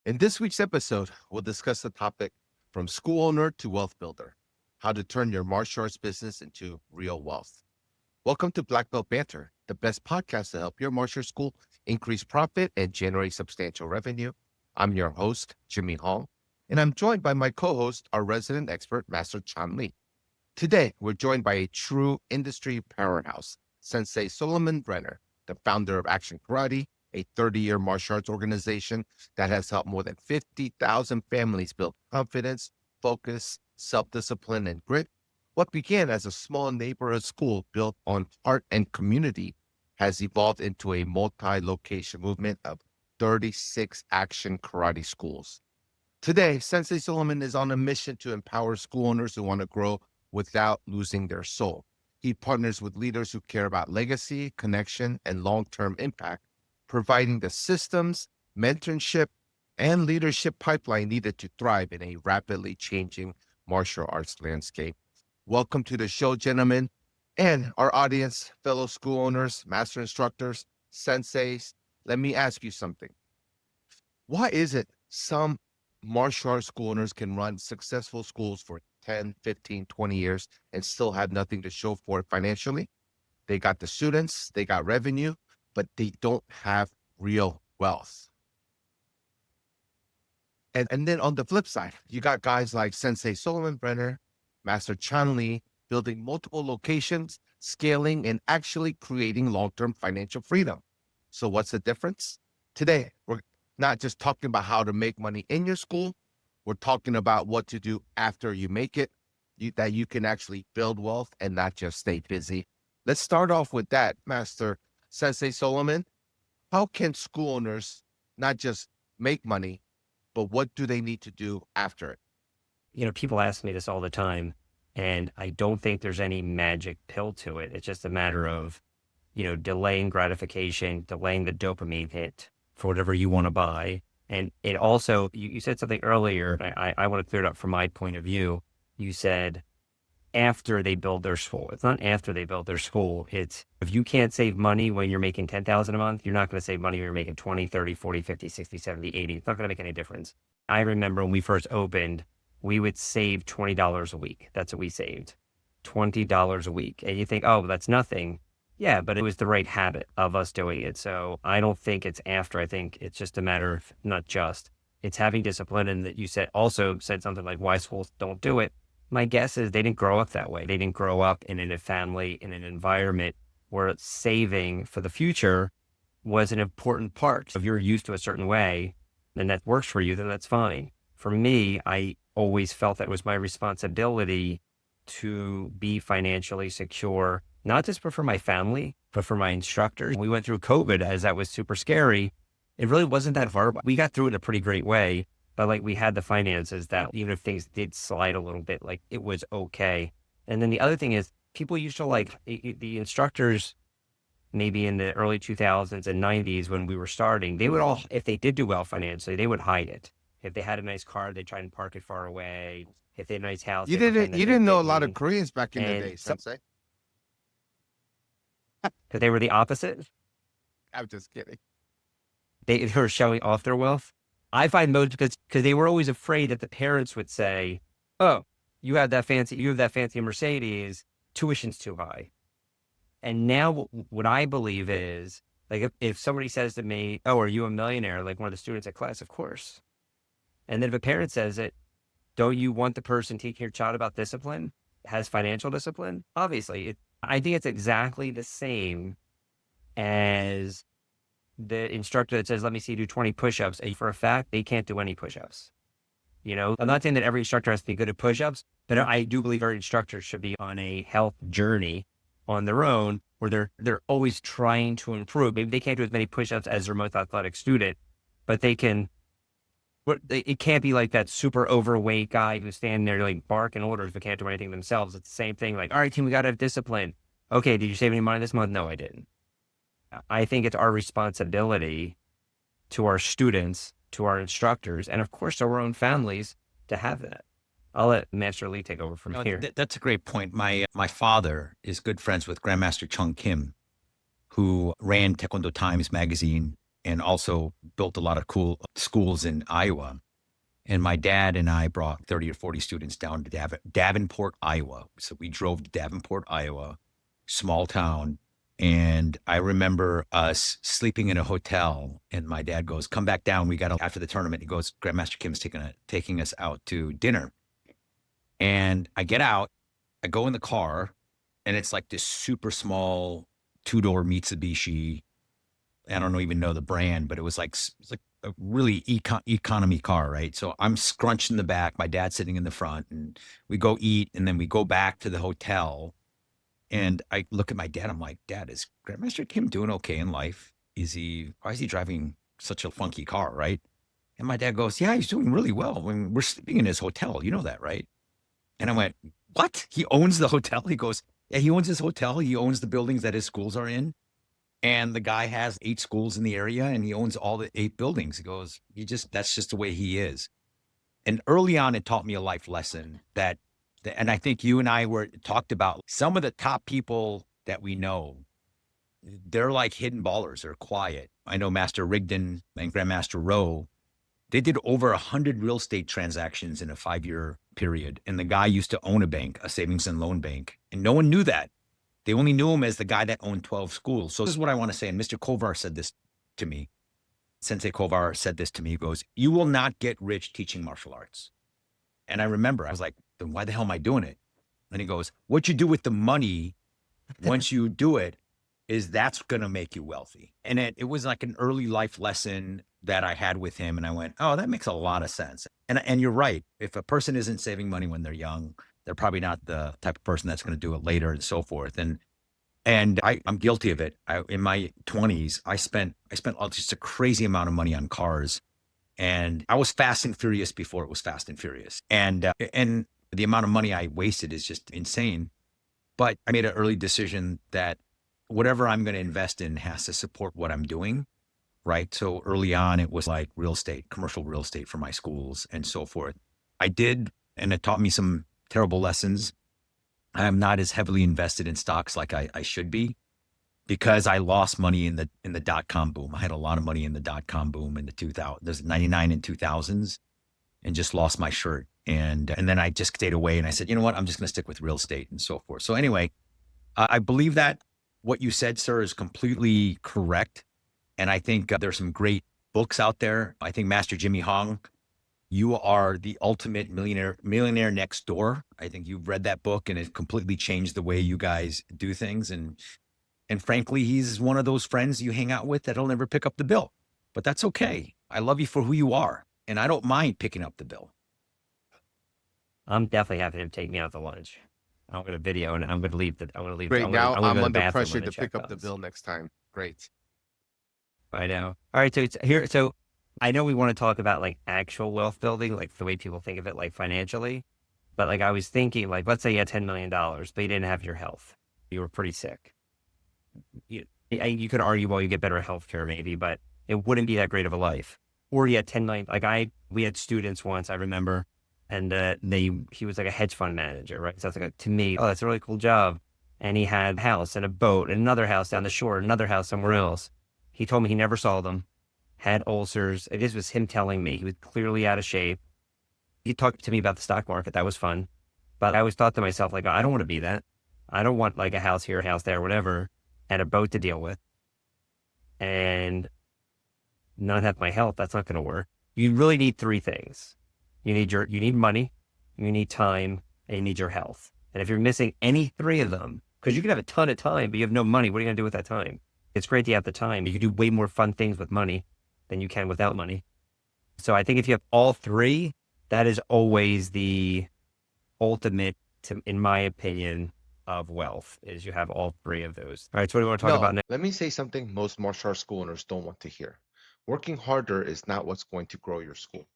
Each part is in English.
In this week's episode, we'll discuss the topic from school owner to wealth builder, how to turn your martial arts business into real wealth. Welcome to Black Belt Banter, the best podcast to help your martial arts school increase profit and generate substantial revenue. I'm your host, Jimmy Hong, and I'm joined by my co-host, our resident expert, Master Chan Lee. Today, we're joined by a true industry powerhouse, Sensei Solomon Brenner, the founder of Action Karate, a 30-year martial arts organization that has helped more than 50,000 families build confidence, focus, self-discipline, and grit. What began as a small neighborhood school built on art and community has evolved into a multi-location movement of 36 Action Karate schools. Today, Sensei Solomon is on a mission to empower school owners who want to grow without losing their soul. He partners with leaders who care about legacy, connection, and long-term impact, providing the systems, mentorship, and leadership pipeline needed to thrive in a rapidly changing martial arts landscape. Welcome to the show, gentlemen, and our audience, fellow school owners, master instructors, senseis. Let me ask you something. Why is it some martial arts school owners can run successful schools for 10, 15, 20 years and still have nothing to show for it financially? They got the students, they got revenue, but they don't have real wealth. And then on the flip side, you got guys like Sensei Solomon Brenner, Master Chan Lee, building multiple locations, scaling, and actually creating long-term financial freedom. So what's the difference? Today, we're not just talking about how to make money in your school. We're talking about what to do after you make it, that you can actually build wealth and not just stay busy. Let's start off with that, Master Sensei Solomon. How can school owners not just make money, but what do they need to do after it? You know, people ask me this all the time, and I don't think there's any magic pill to it. It's just a matter of, delaying gratification, delaying the dopamine hit for whatever you want to buy. And it also, you said something earlier, I want to clear it up from my point of view. You said after they build their school. It's not after they build their school. It's if you can't save money when you're making $10,000 a month, you're not going to save money when you're making 20, 30, 40, 50, 60, 70, 80. It's not going to make any difference. I remember when we first opened, we would save $20 a week. That's what we saved, $20 a week. And you think, oh, that's nothing. Yeah, but it was the right habit of us doing it. So I don't think it's after. I think it's just a matter of it's having discipline. And that you also said something like why schools don't do it. My guess is they didn't grow up that way. They didn't grow up in a family, in an environment where saving for the future was an important part. If you're used to a certain way and that works for you, then that's fine. For me, I always felt that it was my responsibility to be financially secure, not just for my family, but for my instructors. We went through COVID as that was super scary. It really wasn't that hard. We got through it in a pretty great way. But we had the finances that even if things did slide a little bit, it was okay. And then the other thing is people used to the instructors, maybe in the early 2000s and 90s when we were starting, they would all, if they did do well financially, they would hide it. If they had a nice car, they'd try and park it far away. If they had a nice house. You didn't know a lot of Koreans back in the day, Sensei. Because they were the opposite. I'm just kidding. They were showing off their wealth. I find most because they were always afraid that the parents would say, oh, you have that fancy Mercedes, tuition's too high. And now what I believe is, if somebody says to me, oh, are you a millionaire? Like one of the students at class, of course. And then if a parent says it, don't you want the person teaching your child about discipline, has financial discipline? Obviously, I think it's exactly the same as the instructor that says, let me see you do 20 push-ups. And for a fact, they can't do any push-ups. I'm not saying that every instructor has to be good at push-ups, but I do believe every instructor should be on a health journey on their own where they're always trying to improve. Maybe they can't do as many push-ups as their most athletic student, but they can. It can't be like that super overweight guy who's standing there barking orders but can't do anything themselves. It's the same thing. All right, team, we got to have discipline. Okay, did you save any money this month? No, I didn't. I think it's our responsibility to our students, to our instructors, and of course to our own families to have that. I'll let Master Lee take over from here. That's a great point. My father is good friends with Grandmaster Chung Kim, who ran Taekwondo Times magazine and also built a lot of cool schools in Iowa. And my dad and I brought 30 or 40 students down to Davenport, Iowa. So we drove to Davenport, Iowa, small town. And I remember us sleeping in a hotel, and my dad goes, "Come back down. We got to," after the tournament, he goes, "Grandmaster Kim's taking us out to dinner." And I get out, I go in the car, and it's like this super small two-door Mitsubishi. I don't even know the brand, but it was like a really economy car, right? So I'm scrunched in the back, my dad's sitting in the front, and we go eat, and then we go back to the hotel. And I look at my dad, I'm like, "Dad, is Grandmaster Kim doing okay in life? Why is he driving such a funky car, right?" And my dad goes, "Yeah, he's doing really well. I mean, we're sleeping in his hotel. You know that, right?" And I went, "What? He owns the hotel?" He goes, "Yeah, he owns his hotel. He owns the buildings that his schools are in. And the guy has 8 schools in the area, and he owns all the 8 buildings." He goes, that's just the way he is." And early on, it taught me a life lesson and I think you and I talked about some of the top people that we know. They're like hidden ballers. They're quiet. I know Master Rigdon and Grandmaster Rowe, they did over 100 real estate transactions in a 5-year period. And the guy used to own a bank, a savings and loan bank. And no one knew that. They only knew him as the guy that owned 12 schools. So this is what I want to say. And Mr. Kovar said this to me. Sensei Kovar said this to me. He goes, "You will not get rich teaching martial arts." And I remember, I was like, "Then why the hell am I doing it?" And he goes, "What you do with the money once you do it that's going to make you wealthy." And it was like an early life lesson that I had with him. And I went, "Oh, that makes a lot of sense." And you're right. If a person isn't saving money when they're young, they're probably not the type of person that's going to do it later and so forth. And I'm guilty of it. In my 20s, I spent just a crazy amount of money on cars, and I was fast and furious before it was fast and furious. And the amount of money I wasted is just insane. But I made an early decision that whatever I'm going to invest in has to support what I'm doing. Right. So early on, it was like real estate, commercial real estate for my schools and so forth. I did, and it taught me some terrible lessons. I am not as heavily invested in stocks like I should be, because I lost money in the dot-com boom. I had a lot of money in the dot-com boom in the 2000s, there's 99 and 2000s, and just lost my shirt. And then I just stayed away, and I said, "You know what? I'm just going to stick with real estate," and so forth. So anyway, I believe that what you said, sir, is completely correct. And I think there's some great books out there. I think Master Jimmy Hong, you are the ultimate millionaire next door. I think you've read that book, and it completely changed the way you guys do things. And frankly, he's one of those friends you hang out with that'll never pick up the bill, but that's okay. I love you for who you are, and I don't mind picking up the bill. I'm definitely having him take me out to lunch. I'm going to video, and I'm going to leave. I'm going to leave. Great. Now I'm going to I'm go to the under bathroom pressure when to check pick up the comes. bill next time. Great. I know. All right. So it's here. So I know we want to talk about like actual wealth building, like the way people think of it, like financially. But like I was thinking, like, let's say you had $10 million, but you didn't have your health. You were pretty sick. You could argue, well, you get better health care maybe, but it wouldn't be that great of a life. Or you had 10 million. We had students once, I remember, and he was like a hedge fund manager, right? So it's like, to me, oh, that's a really cool job. And he had a house and a boat and another house down the shore, and another house somewhere else. He told me he never saw them, had ulcers. This was him telling me. He was clearly out of shape. He talked to me about the stock market. That was fun. But I always thought to myself, like, I don't want to be that. I don't want like a house here, a house there, whatever, and a boat to deal with. And not have my health. That's not going to work. You really need 3 things. You need money, you need time, and you need your health. And if you're missing any 3 of them, because you can have a ton of time, but you have no money, what are you going to do with that time? It's great to have the time. You can do way more fun things with money than you can without money. So I think if you have all 3, that is always the ultimate, in my opinion, of wealth, is you have all 3 of those. All right, so what do you want to talk about next? Let me say something most martial arts school owners don't want to hear. Working harder is not what's going to grow your school.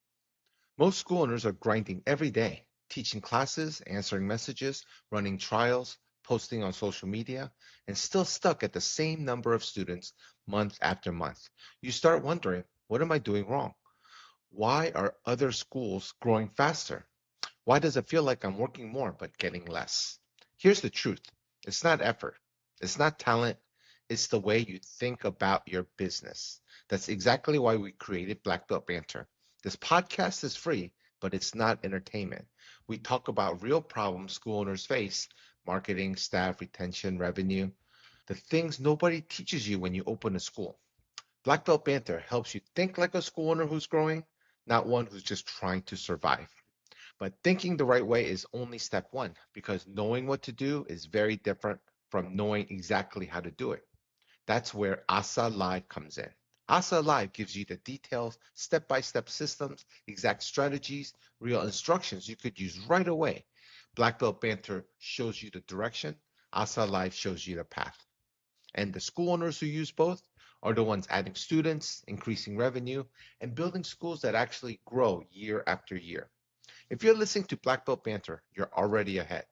Most school owners are grinding every day, teaching classes, answering messages, running trials, posting on social media, and still stuck at the same number of students month after month. You start wondering, what am I doing wrong? Why are other schools growing faster? Why does it feel like I'm working more but getting less? Here's the truth. It's not effort. It's not talent. It's the way you think about your business. That's exactly why we created Black Belt Banter. This podcast is free, but it's not entertainment. We talk about real problems school owners face: marketing, staff, retention, revenue, the things nobody teaches you when you open a school. Black Belt Banter helps you think like a school owner who's growing, not one who's just trying to survive. But thinking the right way is only step one, because knowing what to do is very different from knowing exactly how to do it. That's where ASA Live comes in. ASA Live gives you the details, step by step systems, exact strategies, real instructions you could use right away. Black Belt Banter shows you the direction, ASA Live shows you the path. And the school owners who use both are the ones adding students, increasing revenue, and building schools that actually grow year after year. If you're listening to Black Belt Banter, you're already ahead.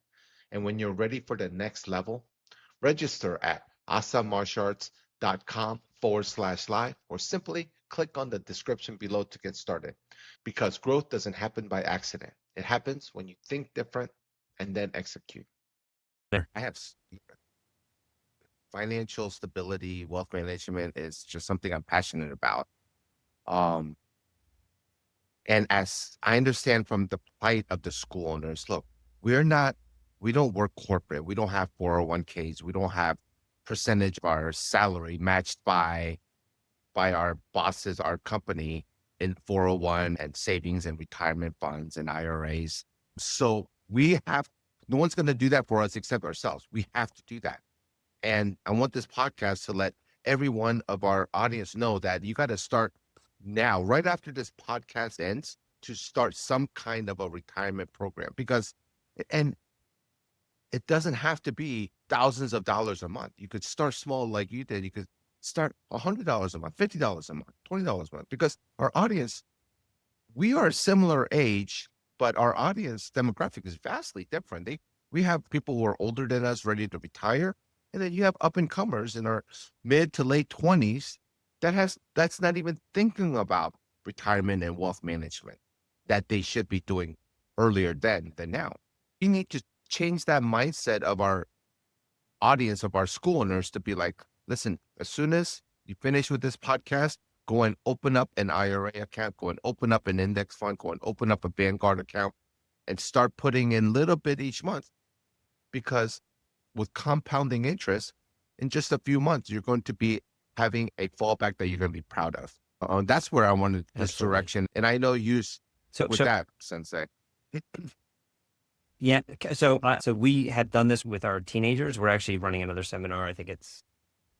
And when you're ready for the next level, register at asamartialarts.com/live, or simply click on the description below to get started. Because growth doesn't happen by accident. It happens when you think different and then execute. There. I have financial stability, wealth management is just something I'm passionate about. Um, and as I understand from the plight of the school owners, look, we're not, we don't work corporate. We don't have 401ks. We don't have percentage of our salary matched by our bosses, our company in 401 and savings and retirement funds and IRAs. So we have, no one's going to do that for us except ourselves. We have to do that. And I want this podcast to let every one of our audience know that you got to start now, right after this podcast ends, to start some kind of a retirement program. Because, and it doesn't have to be thousands of dollars a month. You could start small like you did. You could start $100 a month, $50 a month, $20 a month, because our audience, we are a similar age, but our audience demographic is vastly different. We have people who are older than us ready to retire. And then you have up and comers in our mid to late 20s that's not even thinking about retirement and wealth management that they should be doing earlier than now. We need to change that mindset of our audience, of our school owners, to be like, listen, as soon as you finish with this podcast, go and open up an IRA account, go and open up an index fund, go and open up a Vanguard account, and start putting in a little bit each month. Because with compounding interest, in just a few months, you're going to be having a fallback that you're going to be proud of. That's where I wanted this Absolutely. direction. And I know you with that, Sensei. Yeah. So we had done this with our teenagers. We're actually running another seminar. I think it's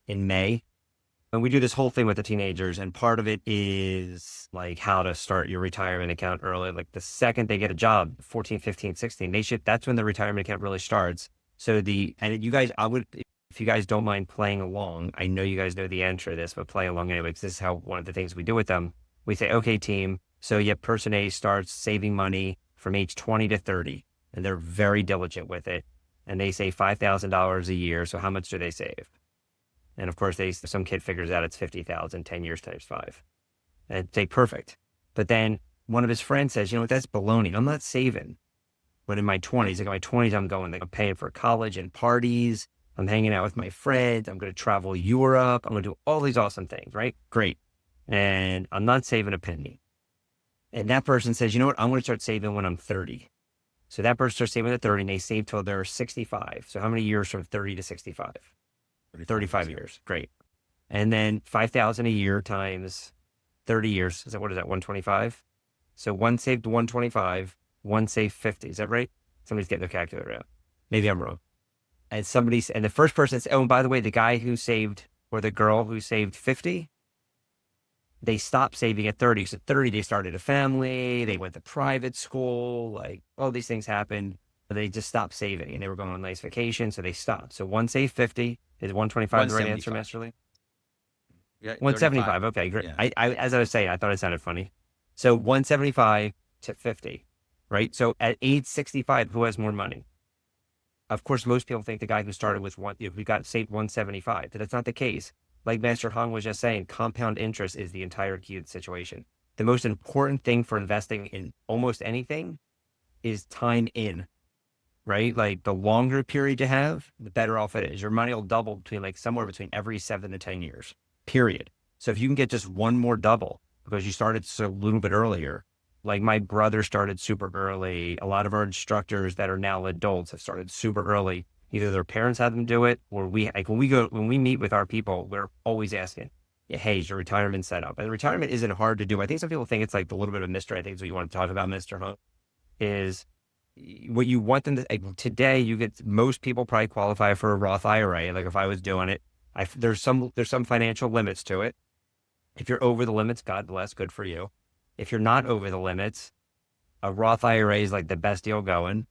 in May. And we do this whole thing with the teenagers. And part of it is like how to start your retirement account early. Like the second they get a job, 14, 15, 16, that's when the retirement account really starts. So and you guys, if you guys don't mind playing along, I know you guys know the answer to this, but play along anyway, because this is one of the things we do with them. We say, okay, team. So person A starts saving money from age 20 to 30, and they're very diligent with it. And they save $5,000 a year. So how much do they save? And of course, some kid figures out it's 50,000, 10 years times 5. And say, perfect. But then one of his friends says, that's baloney. I'm not saving. But in my 20s, I'm going, I'm paying for college and parties. I'm hanging out with my friends. I'm going to travel Europe. I'm going to do all these awesome things, right? Great. And I'm not saving a penny. And that person says, you know what? I'm going to start saving when I'm 30. So that person starts saving at 30 and they save till they're 65. So how many years from 30 to 65? 35 years. Great. And then 5,000 a year times 30 years. What is that? 125? So one saved 125, one saved 50. Is that right? Somebody's getting their calculator out. Maybe I'm wrong. And the first person says, oh, and by the way, the guy who saved, or the girl who saved 50, they stopped saving at 30. So 30, they started a family, they went to private school, like all these things happened. They just stopped saving and they were going on a nice vacation. So they stopped. So one saved 50. Is 125 the right answer, Master Lee? Yeah, 175. Okay, great. Yeah. As I was saying, I thought it sounded funny. So 175 to 50, right? So at age 65, who has more money? Of course, most people think the guy who started with who got saved 175, but that's not the case. Like Master Hong was just saying, compound interest is the entire key of the situation. The most important thing for investing in almost anything is time in. right? Like the longer period you have, the better off it is. Your money will double between like somewhere between every 7 to 10 years, period. So if you can get just one more double because you started so a little bit earlier, like my brother started super early. A lot of our instructors that are now adults have started super early. Either their parents had them do it, or like when we meet with our people, we're always asking, yeah, hey, is your retirement set up? And retirement isn't hard to do. I think some people think it's like a little bit of a mystery. I think it's what you want to talk about, Mr. Hunt, is what you want them to, like, today you get, most people probably qualify for a Roth IRA. Like if I was doing it, there's some financial limits to it. If you're over the limits, God bless, good for you. If you're not over the limits, a Roth IRA is like the best deal going.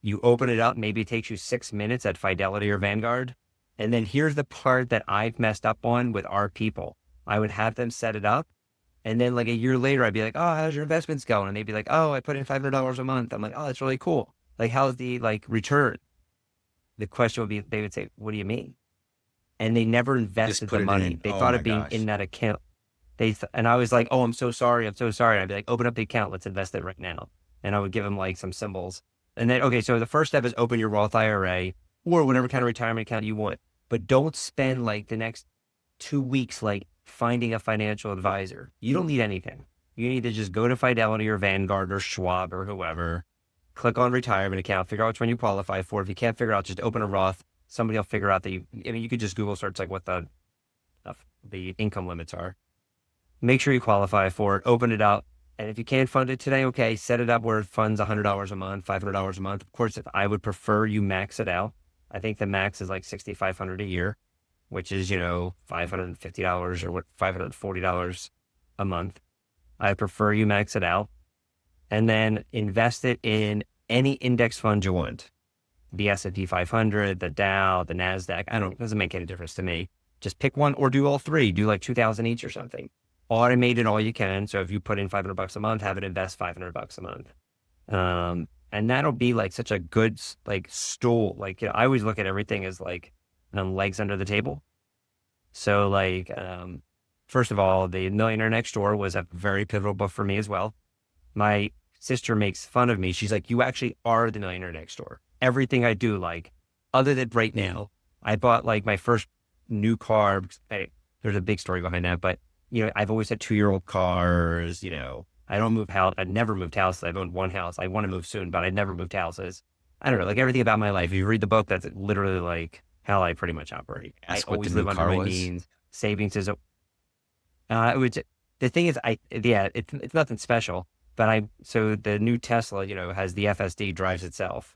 You open it up, maybe it takes you 6 minutes at Fidelity or Vanguard. And then here's the part that I've messed up on with our people. I would have them set it up. And then like a year later, I'd be like, oh, how's your investments going? And they'd be like, oh, I put in $500 a month. I'm like, oh, that's really cool. Like, how's the like return? The question would be, they would say, what do you mean? And they never invested put the it money. in. They Oh thought my of being gosh. in that account. And I was like, oh, I'm so sorry. I'm so sorry. And I'd be like, open up the account. Let's invest it right now. And I would give them like some symbols. And then, okay, so the first step is open your Roth IRA or whatever kind of retirement account you want. But don't spend like the next 2 weeks like finding a financial advisor. You don't need anything. You need to just go to Fidelity or Vanguard or Schwab or whoever, click on retirement account, figure out which one you qualify for. If you can't figure out, just open a Roth. Somebody will figure out that you could just Google search like what the income limits are. Make sure you qualify for it, open it up. And if you can't fund it today, okay, set it up where it funds $100 a month, $500 a month. Of course, if I would prefer you max it out. I think the max is like $6,500 a year, which is, $550 or $540 a month. I prefer you max it out and then invest it in any index fund you want. The S&P 500, the Dow, the NASDAQ. It doesn't make any difference to me. Just pick one or do all three. Do like 2,000 each or something. Automate it all you can. So if you put in $500 a month, have it invest $500 a month. And that'll be like such a good like stool. Like, I always look at everything as like legs under the table. So like, first of all, The Millionaire Next Door was a very pivotal book for me as well. My sister makes fun of me. She's like, you actually are the millionaire next door. Everything I do, like, other than right now, I bought like my first new car. There's a big story behind that, but I've always had 2-year-old cars. I don't move house. I've never moved houses. I've owned one house. I want to move soon, but I never moved houses. I don't know, like everything about my life. If you read the book, that's literally like how I pretty much operate. I always live under my means. Savings is the thing is, it's nothing special, but so the new Tesla, has the FSD, drives itself.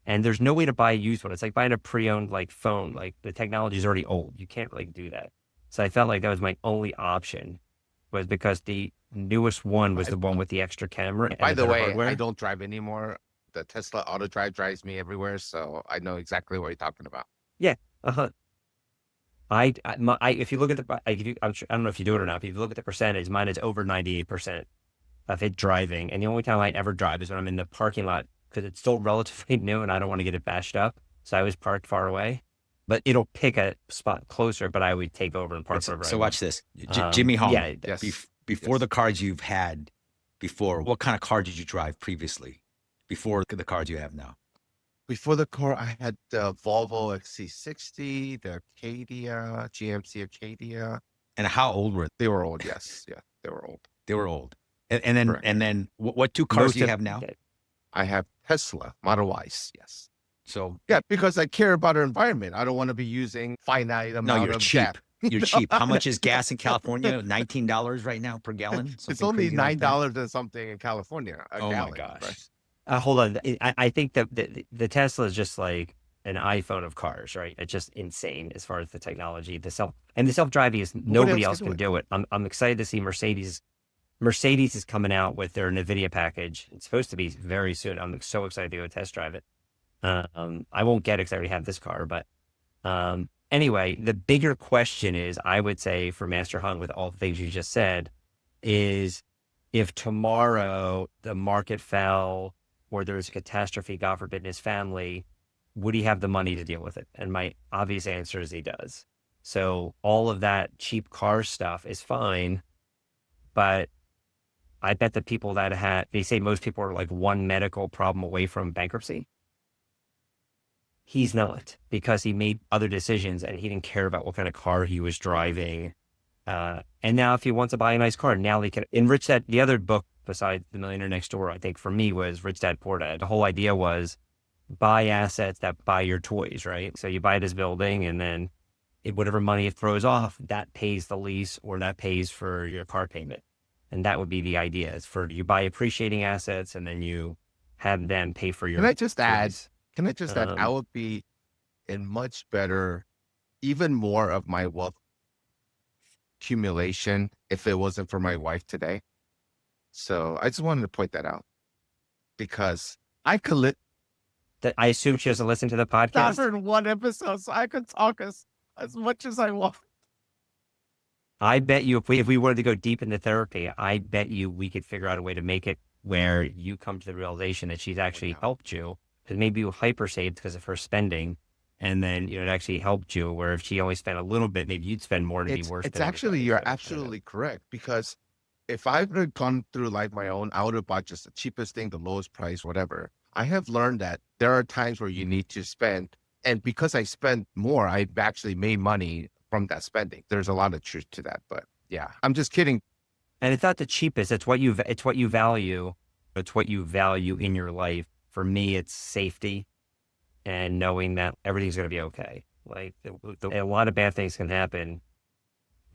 And there's no way to buy a used one. It's like buying a pre-owned like phone. Like the technology is already old. You can't really do that. So I felt like that was my only option, was because the newest one was the one with the extra camera. And By the way, hardware. I don't drive anymore. The Tesla Auto Drive drives me everywhere, so I know exactly what you're talking about. Yeah. Uh-huh. If you look at I don't know if you do it or not, but if you look at the percentage, mine is over 98% of it driving. And the only time I ever drive is when I'm in the parking lot, because it's still relatively new and I don't want to get it bashed up. So I was parked far away, but it'll pick a spot closer, but I would take over and park wherever So I watch want. this. Jimmy Hong, Yeah. Yes. before Yes. the cars you've had before, what kind of car did you drive previously before the cars you have now? Before the car, I had the Volvo XC60, the Acadia, GMC Acadia. And how old were They were old, yes. Yeah, they were old. they? Were old. And then Correct. what two cars do you have now? I have Tesla Model Ys, yes. So Yeah, because I care about our environment. I don't want to be using finite amount no, you're of cheap. gas. You're cheap. How much is gas in California? $19 right now per gallon? It's Something only crazy like that? $9 and something in California. A Oh my gallon, gosh. right? Hold on. I think that the Tesla is just like an iPhone of cars, right? It's just insane as far as the technology. The self-driving is nobody else can do it. I'm excited to see Mercedes. Mercedes is coming out with their NVIDIA package. It's supposed to be very soon. I'm so excited to go test drive it. I won't get it because I already have this car, but anyway, the bigger question is, I would say for Master Hung, with all the things you just said, is if tomorrow the market fell or there's a catastrophe, God forbid, in his family, would he have the money to deal with it? And my obvious answer is he does. So all of that cheap car stuff is fine, but I bet the people that they say most people are like one medical problem away from bankruptcy. He's not, because he made other decisions and he didn't care about what kind of car he was driving. And now if he wants to buy a nice car, now they can enrich that. The other book besides The Millionaire Next Door, I think for me, was Rich Dad Poor Dad. The whole idea was buy assets that buy your toys, right? So you buy this building and then whatever money it throws off, that pays the lease or that pays for your car payment. And that would be the idea, is for you buy appreciating assets and then you have them pay for your Can I just add? toys. Can I just add? I would be in much better, even more of my wealth accumulation if it wasn't for my wife today. So I just wanted to point that out because I could I assume she doesn't listen to the podcast. in one episode, so I could talk as much as I want. I bet you if we wanted to go deep into therapy, I bet you we could figure out a way to make it where you come to the realization that she's actually helped you, because maybe you hyper saved because of her spending. And then, it actually helped you, where if she only spent a little bit, maybe you'd spend more to be worse. It's actually, you're absolutely correct, because if I would have gone through life my own, I would have bought just the cheapest thing, the lowest price, whatever. I have learned that there are times where you need to spend. And because I spend more, I've actually made money from that spending. There's a lot of truth to that, but yeah, I'm just kidding. And it's not the cheapest. It's what you value. It's what you value in your life. For me, it's safety and knowing that everything's going to be okay. Like a lot of bad things can happen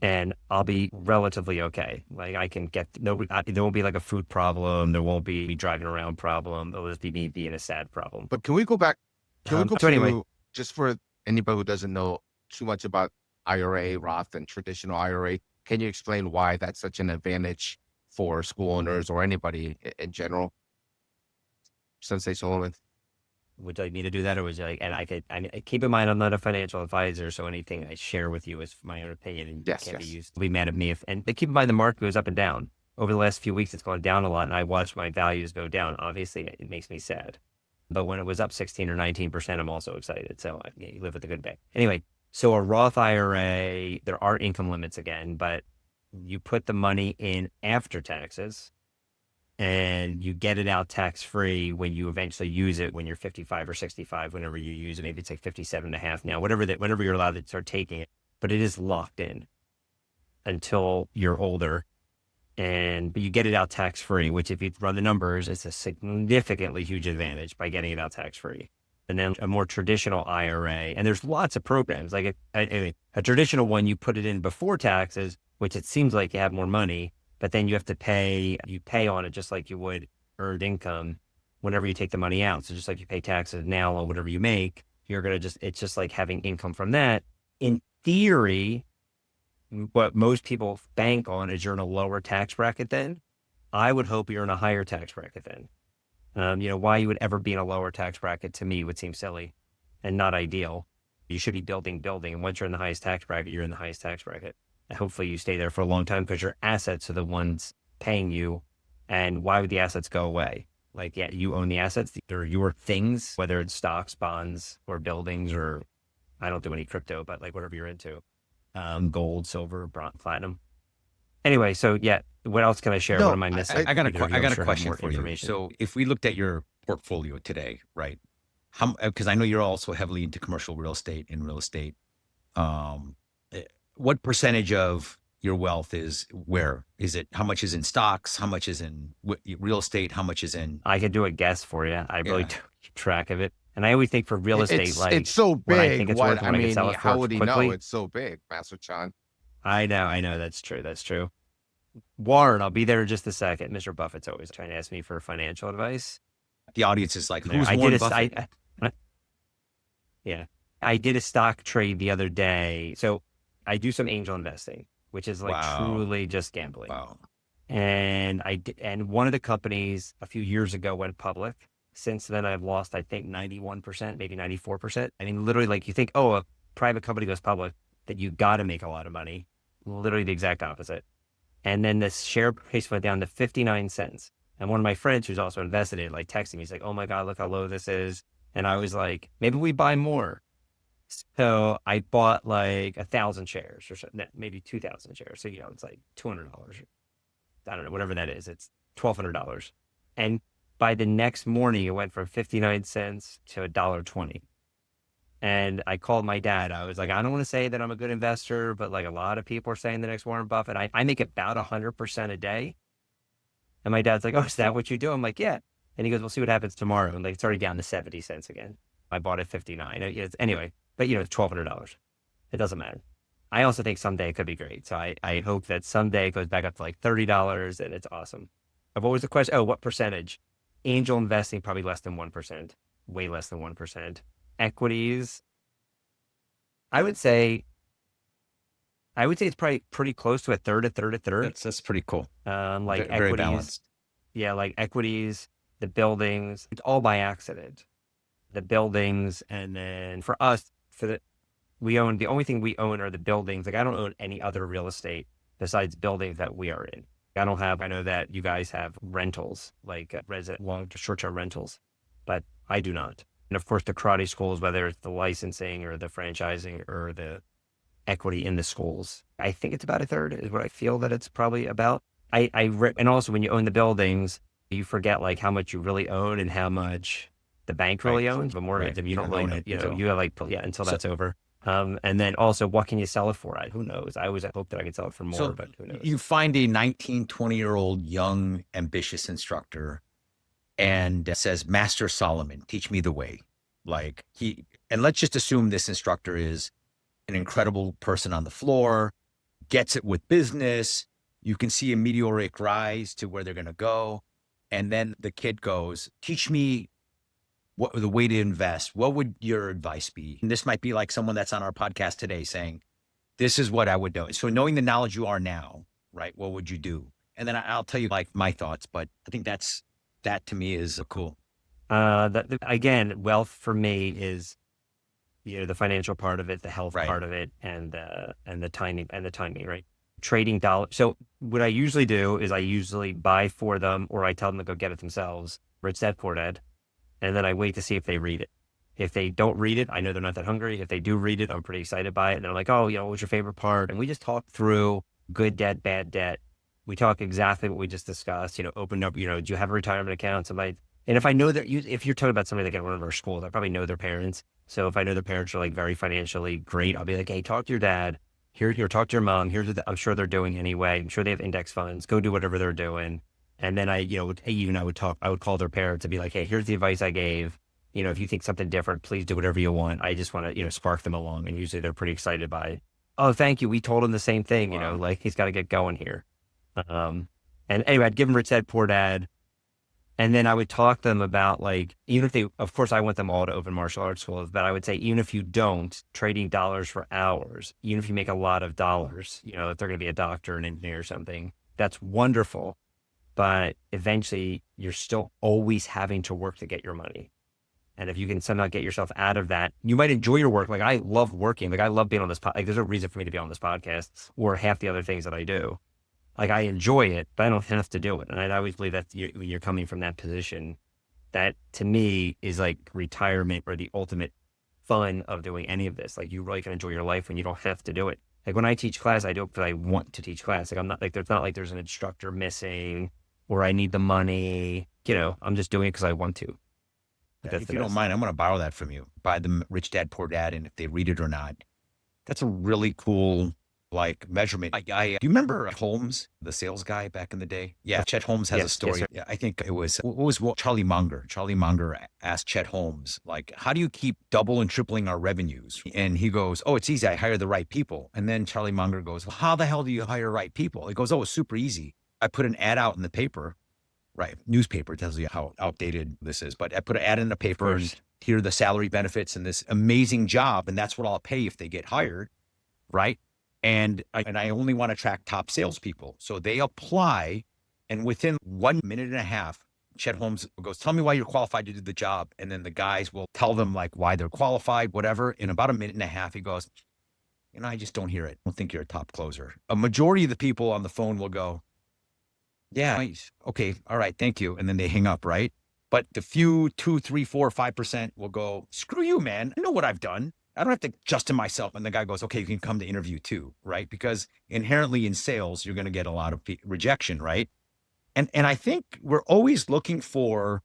and I'll be relatively okay. Like I can there won't be like a food problem. There won't be me driving around problem. It'll just be me being a sad problem. But can we go back? Can we go so anyway, just for anybody who doesn't know too much about IRA, Roth, and traditional IRA, can you explain why that's such an advantage for school owners or anybody in general? Sensei Solomon. Would you like me to do that, or would you like? And keep in mind, I'm not a financial advisor, so anything I share with you is my own opinion, and can't be used to be mad at me. But keep in mind, the market goes up and down. Over the last few weeks, it's gone down a lot, and I watched my values go down. Obviously, it makes me sad. But when it was up 16 or 19%, I'm also excited. So you live with a good day. Anyway, so a Roth IRA, there are income limits again, but you put the money in after taxes and you get it out tax-free when you eventually use it, when you're 55 or 65, whenever you use it. Maybe it's like 57 and a half now, whenever you're allowed to start taking it, but it is locked in until you're older. But you get it out tax-free, which if you run the numbers, it's a significantly huge advantage by getting it out tax-free. And then a more traditional IRA, and there's lots of programs, like a traditional one, you put it in before taxes, which it seems like you have more money, but then you pay on it just like you would earned income whenever you take the money out. So just like you pay taxes now on whatever you make, it's just like having income from that. In theory, what most people bank on is you're in a lower tax bracket then. I would hope you're in a higher tax bracket then. Why you would ever be in a lower tax bracket to me would seem silly and not ideal. You should be building. And once you're in the highest tax bracket, you're in the highest tax bracket. And hopefully you stay there for a long time because your assets are the ones paying you. And why would the assets go away? Like, yeah, you own the assets. They're your things, whether it's stocks, bonds, or buildings, or I don't do any crypto, but like whatever you're into. Gold, silver, bronze, platinum. Anyway, so yeah, what else can I share? What am I missing? I got a question for you. So if we looked at your portfolio today, right? Because I know you're also heavily into commercial real estate and real estate. What percentage of your wealth is where? Is it, how much is in stocks? How much is in real estate? How much is in? I could do a guess for you. I really don't keep track of it. And I always think for real estate, it's so big. I think it's worth when I can sell it how would he quickly. know it's so big, Master Chan? I know. That's true. Warren, I'll be there in just a second. Mr. Buffett's always trying to ask me for financial advice. The audience is like, who's Warren Buffett? I did a stock trade the other day. So I do some angel investing, which is like truly just gambling. Wow. And and one of the companies a few years ago went public. Since then, I've lost, I think, 91%, maybe 94%. I mean, literally, like you think, a private company goes public, that you got to make a lot of money. Literally the exact opposite. And then the share price went down to 59 cents. And one of my friends who's also invested in it, like texting me, he's like, oh my God, look how low this is. And I was like, maybe we buy more. So I bought like 1,000 shares or so, maybe 2,000 shares. So, it's like $200. I don't know, whatever that is. It's $1,200. And by the next morning, it went from 59 cents to $1.20. And I called my dad. I was like, I don't want to say that I'm a good investor, but like a lot of people are saying the next Warren Buffett. I make about 100% a day. And my dad's like, oh, is that what you do? I'm like, yeah. And he goes, we'll see what happens tomorrow. And like, it's already down to 70 cents again. I bought it 59. Anyway, but it's $1,200. It doesn't matter. I also think someday it could be great. So I hope that someday it goes back up to like $30 and it's awesome. What was the question? Oh, what percentage? Angel investing, probably less than 1%, way less than 1%. Equities, I would say it's probably pretty close to a third, a third, a third. That's pretty cool. Like Very equities, balanced. yeah, like equities, the buildings, it's all by accident. The buildings, and then for us, we own, the only thing we own are the buildings. Like I don't own any other real estate besides buildings that we are in. I know that you guys have rentals, like short-term rentals, but I do not. And of course, the karate schools, whether it's the licensing or the franchising or the equity in the schools, I think it's about a third is what I feel that it's probably about. And also when you own the buildings, you forget like how much you really own and how much the bank really owns. But mortgage, if you don't own it, you have until that's over. And then also, what can you sell it for? Who knows? I always hope that I can sell it for more, but who knows? You find a 19, 20-year-old young, ambitious instructor and says, Master Solomon, teach me the way. And let's just assume this instructor is an incredible person on the floor, gets it with business. You can see a meteoric rise to where they're going to go. And then the kid goes, teach me what the way to invest. What would your advice be? And this might be like someone that's on our podcast today saying, this is what I would do. So knowing the knowledge you are now, right? What would you do? And then I'll tell you like my thoughts, but I think that to me is cool. Again, wealth for me is, the financial part of it, the health part of it, and the timing, right? Trading dollars. So what I usually do is I usually buy for them, or I tell them to go get it themselves. Rich Dad, Poor Dad. And then I wait to see if they read it. If they don't read it, I know they're not that hungry. If they do read it, I'm pretty excited by it. And they're like, oh, what's your favorite part? And we just talk through good debt, bad debt. We talk exactly what we just discussed, open up, do you have a retirement account? And if I know that if you're talking about somebody like at one of our schools, I probably know their parents. So if I know their parents are like very financially great, I'll be like, hey, talk to your dad. Here, talk to your mom. Here's what I'm sure they're doing anyway. I'm sure they have index funds. Go do whatever they're doing. And then I would call their parents and be like, hey, here's the advice I gave. If you think something different, please do whatever you want. I just want to, spark them along. And usually they're pretty excited by it. Oh, thank you. We told him the same thing, Wow. like he's got to get going here. And anyway, I'd give them Rich Dad, Poor Dad. And then I would talk to them about even if of course I want them all to open martial arts schools, but I would say, even if you don't, trading dollars for hours, even if you make a lot of dollars, if they're going to be a doctor, an engineer or something, that's wonderful. But eventually you're still always having to work to get your money. And if you can somehow get yourself out of that, you might enjoy your work. Like I love working. Like I love being on this podcast. There's no reason for me to be on this podcast or half the other things that I do. Like I enjoy it, but I don't have to do it. And I always believe that when you're coming from that position, that to me is like retirement or the ultimate fun of doing any of this. Like you really can enjoy your life when you don't have to do it. Like when I teach class, I do it because I want to teach class. Like I'm not like, there's an instructor missing or I need the money, I'm just doing it because I want to. If you don't mind, I'm going to borrow that from you. Buy them Rich Dad, Poor Dad, and if they read it or not. That's a really cool measurement. Do you remember Holmes, the sales guy back in the day? Yeah, Chet Holmes has a story. Yes, yeah, I think it was Charlie Munger. Charlie Munger asked Chet Holmes, how do you keep double and tripling our revenues? And he goes, oh, it's easy. I hire the right people. And then Charlie Munger goes, well, how the hell do you hire right people? He goes, oh, it's super easy. I put an ad out in the paper. Right. Newspaper tells you how outdated this is, but I put an ad in the paper and here are the salary benefits and this amazing job. And that's what I'll pay if they get hired. Right. And I only want to attract top salespeople. So they apply. And within 1 minute and a half, Chet Holmes goes, tell me why you're qualified to do the job. And then the guys will tell them why they're qualified, whatever. In about 1.5 minutes, he goes, I just don't hear it. I don't think you're a top closer. A majority of the people on the phone will go, yeah. Okay. All right. Thank you. And then they hang up. Right. But the few 2, 3, 4, 5% will go, screw you, man. I know what I've done. I don't have to justify myself. And the guy goes, okay, you can come to interview too. Right. Because inherently in sales, you're going to get a lot of rejection. Right. And I think we're always looking for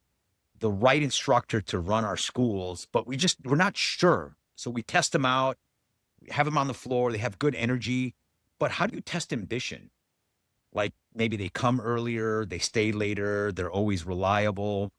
the right instructor to run our schools, but we're not sure. So we test them out, have them on the floor. They have good energy. But how do you test ambition? Like maybe they come earlier, they stay later, they're always reliable.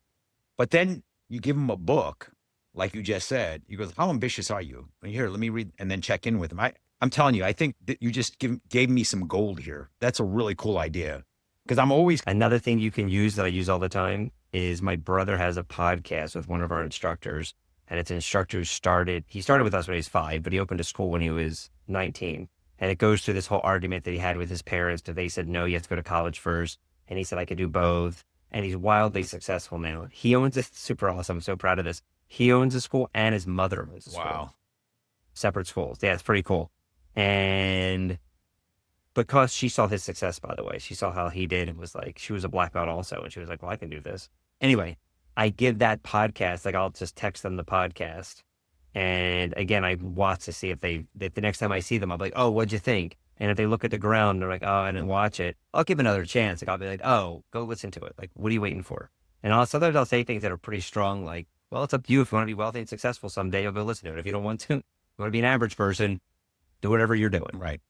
But then you give them a book, like you just said. You goes, how ambitious are you? Here, let me read, and then check in with them. I'm telling you, I think that you just gave me some gold here. That's a really cool idea because I'm always Another thing you can use that I use all the time is my brother has a podcast with one of our instructors, and it's an instructor who he started with us when he was 5, but he opened a school when he was 19. And it goes through this whole argument that he had with his parents that they said, no, you have to go to college first. And he said, I could do both. And he's wildly successful now. He owns a super awesome. I'm so proud of this. He owns a school and his mother owns a school. wow. Separate schools. Yeah, it's pretty cool. And because she saw his success, by the way, she saw how he did and was like, she was a black belt also. And she was like, well, I can do this. Anyway, I give that podcast, like I'll just text them the podcast. And again, I watch to see if the next time I see them, I'll be like, oh, what'd you think? And if they look at the ground, they're like, oh, I didn't watch it. I'll give another chance. Like I'll be like, oh, go listen to it. Like, what are you waiting for? And sometimes I'll say things that are pretty strong, like, well, it's up to you. If you want to be wealthy and successful someday, you'll go listen to it. If you don't want to, you want to be an average person, do whatever you're doing. Right.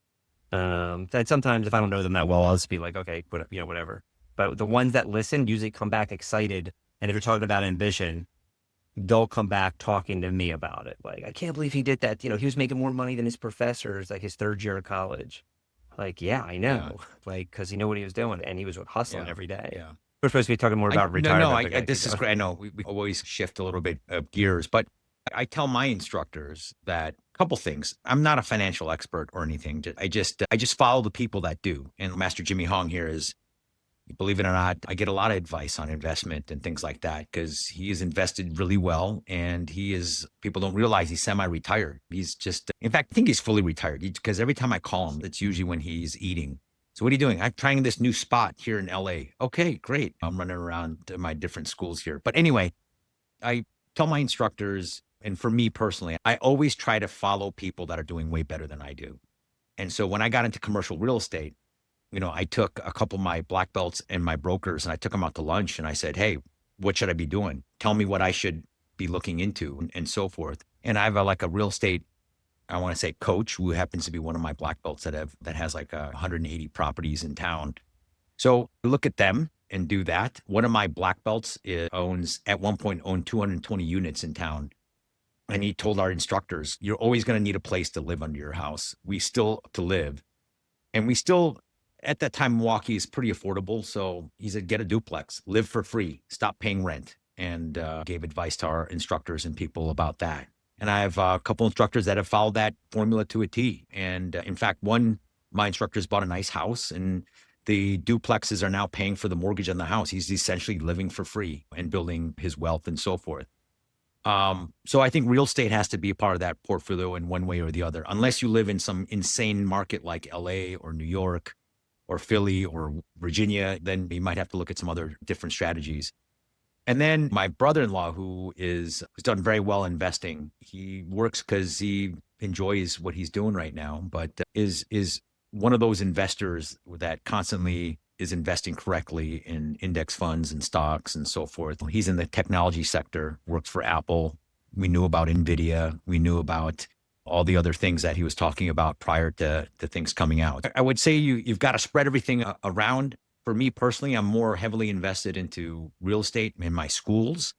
And sometimes if I don't know them that well, I'll just be like, okay, whatever. But the ones that listen usually come back excited. And if you're talking about ambition, they'll come back talking to me about it. Like, I can't believe he did that. He was making more money than his professors, like his 3rd year of college. Like, yeah, I know. Yeah. Like, because he knew what he was doing and he was hustling every day. Yeah. We're supposed to be talking more about retirement. No, this is great. I know we always shift a little bit of gears, but I tell my instructors that a couple things. I'm not a financial expert or anything. I just follow the people that do. And Master Jimmy Hong here is, believe it or not, I get a lot of advice on investment and things like that because he is invested really well. And people don't realize he's semi-retired. He's just, in fact, I think he's fully retired because every time I call him, it's usually when he's eating. So what are you doing? I'm trying this new spot here in LA. Okay, great. I'm running around to my different schools here. But anyway, I tell my instructors, and for me personally, I always try to follow people that are doing way better than I do. And so when I got into commercial real estate, I took a couple of my black belts and my brokers and I took them out to lunch and I said, hey, what should I be doing? Tell me what I should be looking into and so forth. And I have a real estate, I want to say coach who happens to be one of my black belts that has like 180 properties in town. So look at them and do that. One of my black belts at one point owned 220 units in town. And he told our instructors, you're always going to need a place to live under your house. At that time, Milwaukee is pretty affordable. So he said, get a duplex, live for free, stop paying rent, and gave advice to our instructors and people about that. And I have a couple instructors that have followed that formula to a T. And in fact, my instructors bought a nice house and the duplexes are now paying for the mortgage on the house. He's essentially living for free and building his wealth and so forth. So I think real estate has to be a part of that portfolio in one way or the other, unless you live in some insane market like LA or New York or Philly or Virginia, then you might have to look at some other different strategies. And then my brother-in-law, who's done very well investing, he works because he enjoys what he's doing right now, but is one of those investors that constantly is investing correctly in index funds and stocks and so forth. He's in the technology sector, works for Apple. We knew about NVIDIA. We knew about all the other things that he was talking about prior to things coming out. I would say you've got to spread everything around. For me personally, I'm more heavily invested into real estate in my schools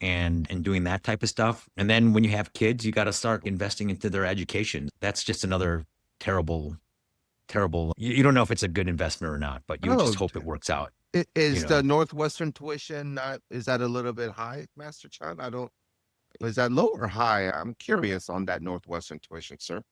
and doing that type of stuff. And then when you have kids, you got to start investing into their education. That's just another terrible. You don't know if it's a good investment or not, but you just hope it works out. Is the Northwestern tuition is that a little bit high, Master Chan? Is that low or high? I'm curious on that Northwestern tuition, sir.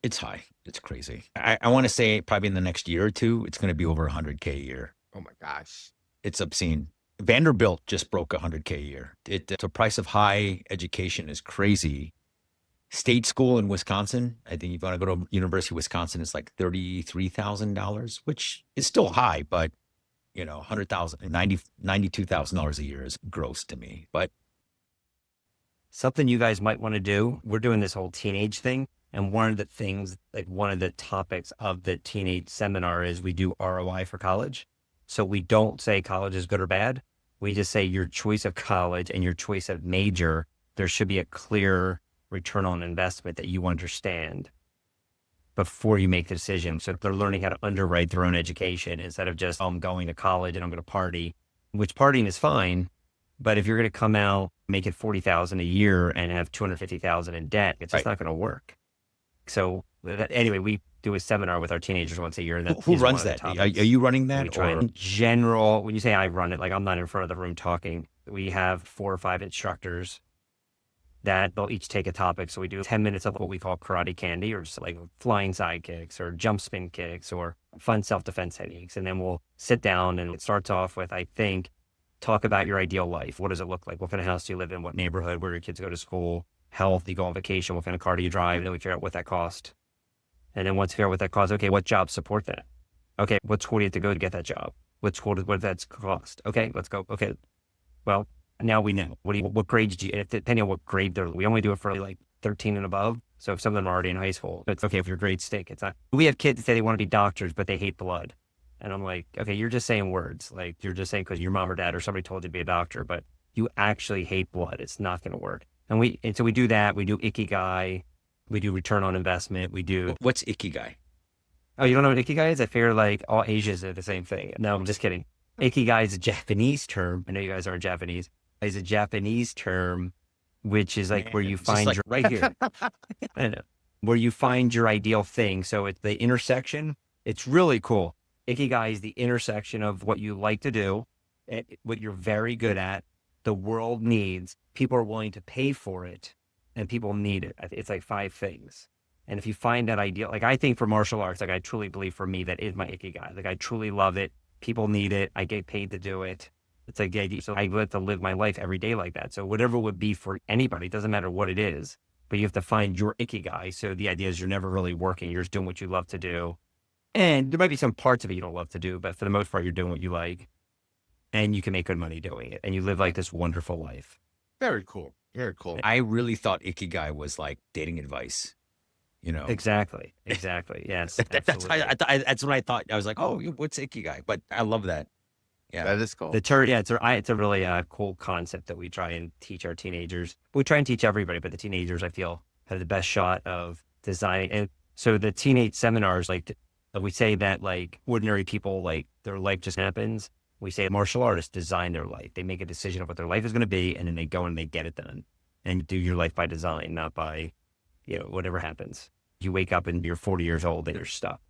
It's high. It's crazy. I want to say probably in the next year or two, it's going to be over $100K a year. Oh my gosh. It's obscene. Vanderbilt just broke $100K a year. The price of high education is crazy. State school in Wisconsin, I think if you want to go to University of Wisconsin, it's like $33,000, which is still high, but $92,000 a year is gross to me. But something you guys might want to do, we're doing this whole teenage thing. And one of the topics of the teenage seminar is we do ROI for college. So we don't say college is good or bad. We just say your choice of college and your choice of major, there should be a clear return on investment that you understand before you make the decision. So they're learning how to underwrite their own education instead of just, oh, I'm going to college and I'm going to party, which partying is fine. But if you're going to come out, make it $40,000 a year and have $250,000 in debt, it's just not going to work. So anyway, we do a seminar with our teenagers once a year. And Who runs that? Are you running that? We try in general, when you say I run it, like I'm not in front of the room talking. We have 4 or 5 instructors that they'll each take a topic. So we do 10 minutes of what we call karate candy, or just like flying side kicks or jump spin kicks or fun self-defense techniques. And then we'll sit down, and it starts off with, I think, talk about your ideal life. What does it look like? What kind of house do you live in? What neighborhood? Where your kids go to school? Health? You go on vacation? What kind of car do you drive? And then we figure out what that cost. And then once we figure out what that costs, okay, what jobs support that? Okay, what school do you have to go to get that job? What school, what that's cost? Okay, let's go. Okay, well, now we know. What grades do you, if, depending on what grade we only do it for like 13 and above. So if some of them are already in high school, it's okay if your grades stink. It's not. We have kids that say they want to be doctors, but they hate blood. And I'm like, okay, you're just saying words. Like, you're just saying because your mom or dad or somebody told you to be a doctor, but you actually hate blood. It's not going to work. And so we do that. We do Ikigai. We do return on investment. We do. What's Ikigai? Oh, you don't know what Ikigai is? I figure like all Asians are the same thing. No, I'm just kidding. Ikigai is a Japanese term. I know you guys aren't Japanese. It's a Japanese term, which is like where you find like your right here. I know, where you find your ideal thing. So it's the intersection. It's really cool. Ikigai is the intersection of what you like to do, and what you're very good at, the world needs, people are willing to pay for it, and people need it. It's like 5 things. And if you find that ideal, like I think for martial arts, like I truly believe for me, that is my Ikigai. Like I truly love it. People need it. I get paid to do it. It's like the idea. So I get to live my life every day like that. So whatever it would be for anybody, it doesn't matter what it is, but you have to find your Ikigai. So the idea is you're never really working. You're just doing what you love to do. And there might be some parts of it you don't love to do, but for the most part, you're doing what you like, and you can make good money doing it. And you live like this wonderful life. Very cool. Very cool. I really thought Ikigai was like dating advice. You know, Exactly. Yes. that's what I thought. I was like, oh, what's Ikigai? But I love that. Yeah, That is cool. The term, yeah, it's a really cool concept that we try and teach our teenagers. We try and teach everybody, but the teenagers, I feel, have the best shot of designing. And so the teenage seminars, like we say that like ordinary people, like their life just happens. We say martial artists design their life. They make a decision of what their life is going to be, and then they go and they get it done. And do your life by design, not by, whatever happens. You wake up and you're 40 years old and you're stuck.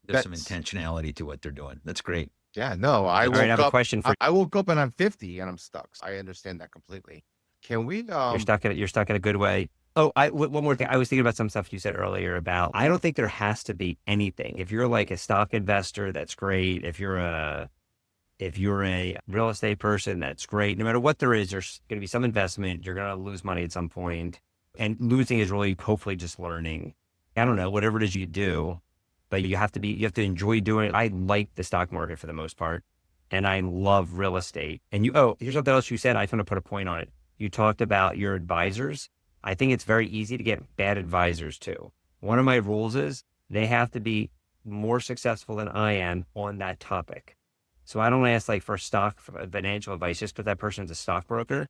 there's some intentionality to what they're doing. That's great. Yeah, no, I All woke right, I have a up. question for I woke up and I'm 50 and I'm stuck. So I understand that completely. Can we? You're stuck in a good way. Oh, one more thing. I was thinking about some stuff you said earlier about, I don't think there has to be anything. If you're like a stock investor, that's great. If you're a real estate person, that's great. No matter what there is, there's going to be some investment. You're going to lose money at some point. And losing is really hopefully just learning. I don't know, whatever it is you do, but you have to enjoy doing it. I like the stock market for the most part, and I love real estate. And here's something else you said. I just want to put a point on it. You talked about your advisors. I think it's very easy to get bad advisors too. One of my rules is they have to be more successful than I am on that topic. So I don't ask like for financial advice just because that person's a stockbroker.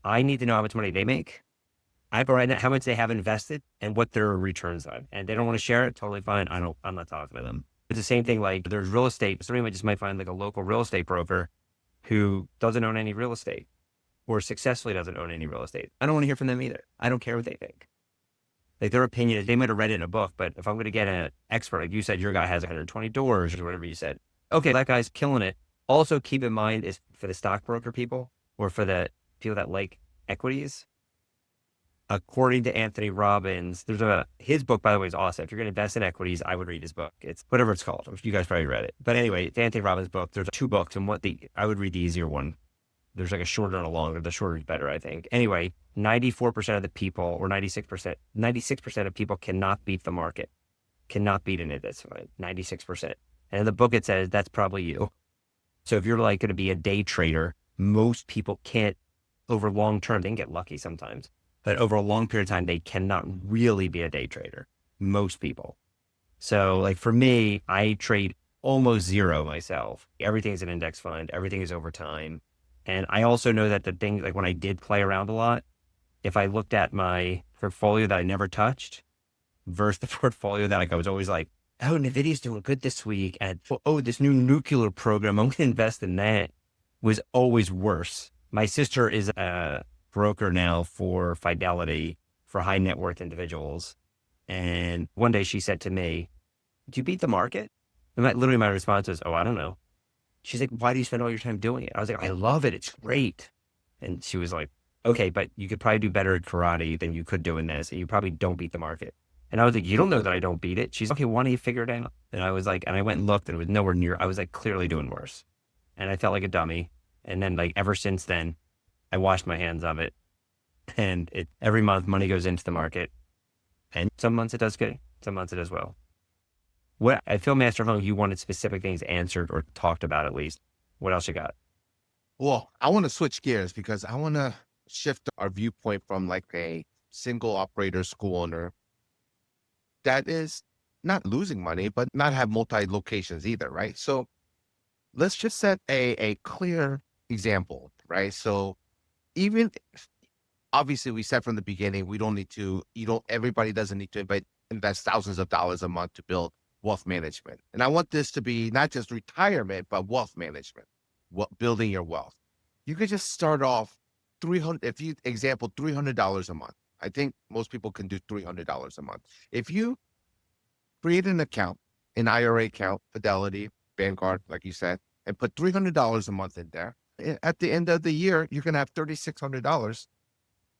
I need to know how much money they make. How much they have invested and what their returns are. And they don't want to share it, totally fine. I'm not talking to them. It's the same thing, like there's real estate. Somebody might find like a local real estate broker who doesn't own any real estate or successfully doesn't own any real estate. I don't want to hear from them either. I don't care what they think. Like their opinion, they might have read it in a book, but if I'm going to get an expert, like you said, your guy has 120 doors or whatever you said. Okay, that guy's killing it. Also keep in mind is for the stockbroker people or for the people that like equities, according to Anthony Robbins, his book, by the way, is awesome. If you're going to invest in equities, I would read his book. It's whatever it's called. You guys probably read it. But anyway, it's Anthony Robbins' book. There's 2 books, and I would read the easier one. There's like a shorter and a longer. The shorter is better, I think. Anyway, 94% of the people, or 96% of people cannot beat the market. Cannot beat an index fund. 96%. And in the book, it says that's probably you. So if you're like going to be a day trader, most people can't, over long term, they can get lucky sometimes. But over a long period of time, they cannot really be a day trader. Most people. So like for me, I trade almost zero myself. Everything is an index fund. Everything is over time. And I also know that the thing, like when I did play around a lot, if I looked at my portfolio that I never touched versus the portfolio that like I was always like, oh, NVIDIA's doing good this week, and oh, this new nuclear program, I'm going to invest in that, was always worse. My sister is a broker now for Fidelity for high net worth individuals. And one day she said to me, do you beat the market? And literally my response was, oh, I don't know. She's like, why do you spend all your time doing it? I was like, I love it. It's great. And she was like, okay, but you could probably do better at karate than you could doing this. And you probably don't beat the market. And I was like, you don't know that I don't beat it. She's like, okay, why don't you figure it out? And I was like, and I went and looked and it was nowhere near. I was like clearly doing worse. And I felt like a dummy. And then like ever since then, I washed my hands of it. And every month money goes into the market. And some months it does good. Some months it does well. What I feel, Master Hung, you wanted specific things answered or talked about at least. What else you got? Well, I want to switch gears because I want to shift our viewpoint from like a single operator school owner that is not losing money, but not have multi locations either, right? So let's just set a clear example, right? So even obviously we said from the beginning, we don't need to, everybody doesn't need to invest thousands of dollars a month to build wealth management. And I want this to be not just retirement, but wealth management, building your wealth. You could just start off $300 a month. I think most people can do $300 a month. If you create an account, an IRA account, Fidelity, Vanguard, like you said, and put $300 a month in there, at the end of the year, you're going to have $3,600.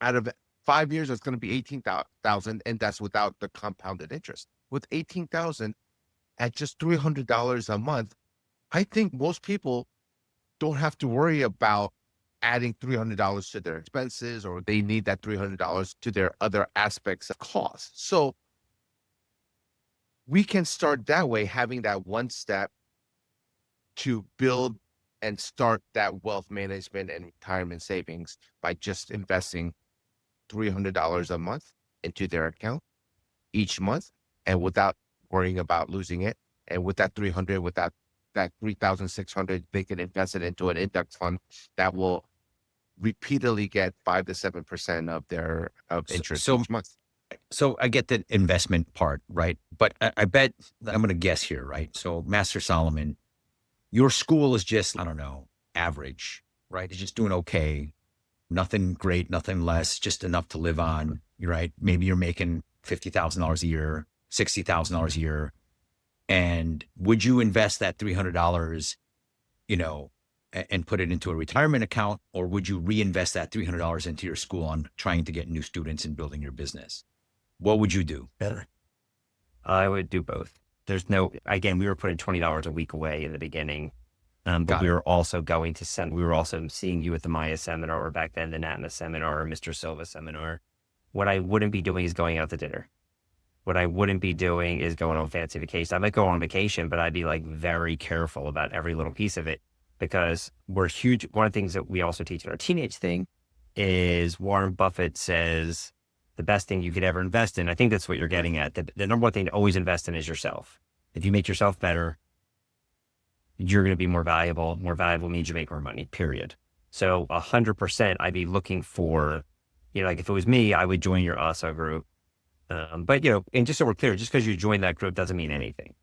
Out of 5 years, it's going to be 18,000, and that's without the compounded interest. With 18,000 at just $300 a month, I think most people don't have to worry about adding $300 to their expenses, or they need that $300 to their other aspects of cost. So we can start that way, having that one step to build and start that wealth management and retirement savings by just investing $300 a month into their account each month, and without worrying about losing it. And with that 300, with that 3,600, they can invest it into an index fund that will repeatedly get 5 to 7% of their interest each month. So I get the investment part, right? But I bet I'm going to guess here, right? So Master Solomon, your school is just, I don't know, average, right? It's just doing okay. Nothing great, nothing less, just enough to live on, right? Maybe you're making $50,000 a year, $60,000 a year. And would you invest that $300, and put it into a retirement account, or would you reinvest that $300 into your school on trying to get new students and building your business? What would you do? Better. I would do both. Again, we were putting $20 a week away in the beginning, but we were also we were also seeing you at the Maya seminar, or back then the NATNA seminar, or Mr. Silva seminar. What I wouldn't be doing is going out to dinner. What I wouldn't be doing is going on fancy vacation. I might go on vacation, but I'd be like very careful about every little piece of it, because we're huge. One of the things that we also teach in our teenage thing is Warren Buffett says the best thing you could ever invest in. I think that's what you're getting at. The number one thing to always invest in is yourself. If you make yourself better, you're going to be more valuable. More valuable means you make more money, period. So 100%, I'd be looking for, like if it was me, I would join your ASA group. But, and just so we're clear, just because you join that group doesn't mean anything.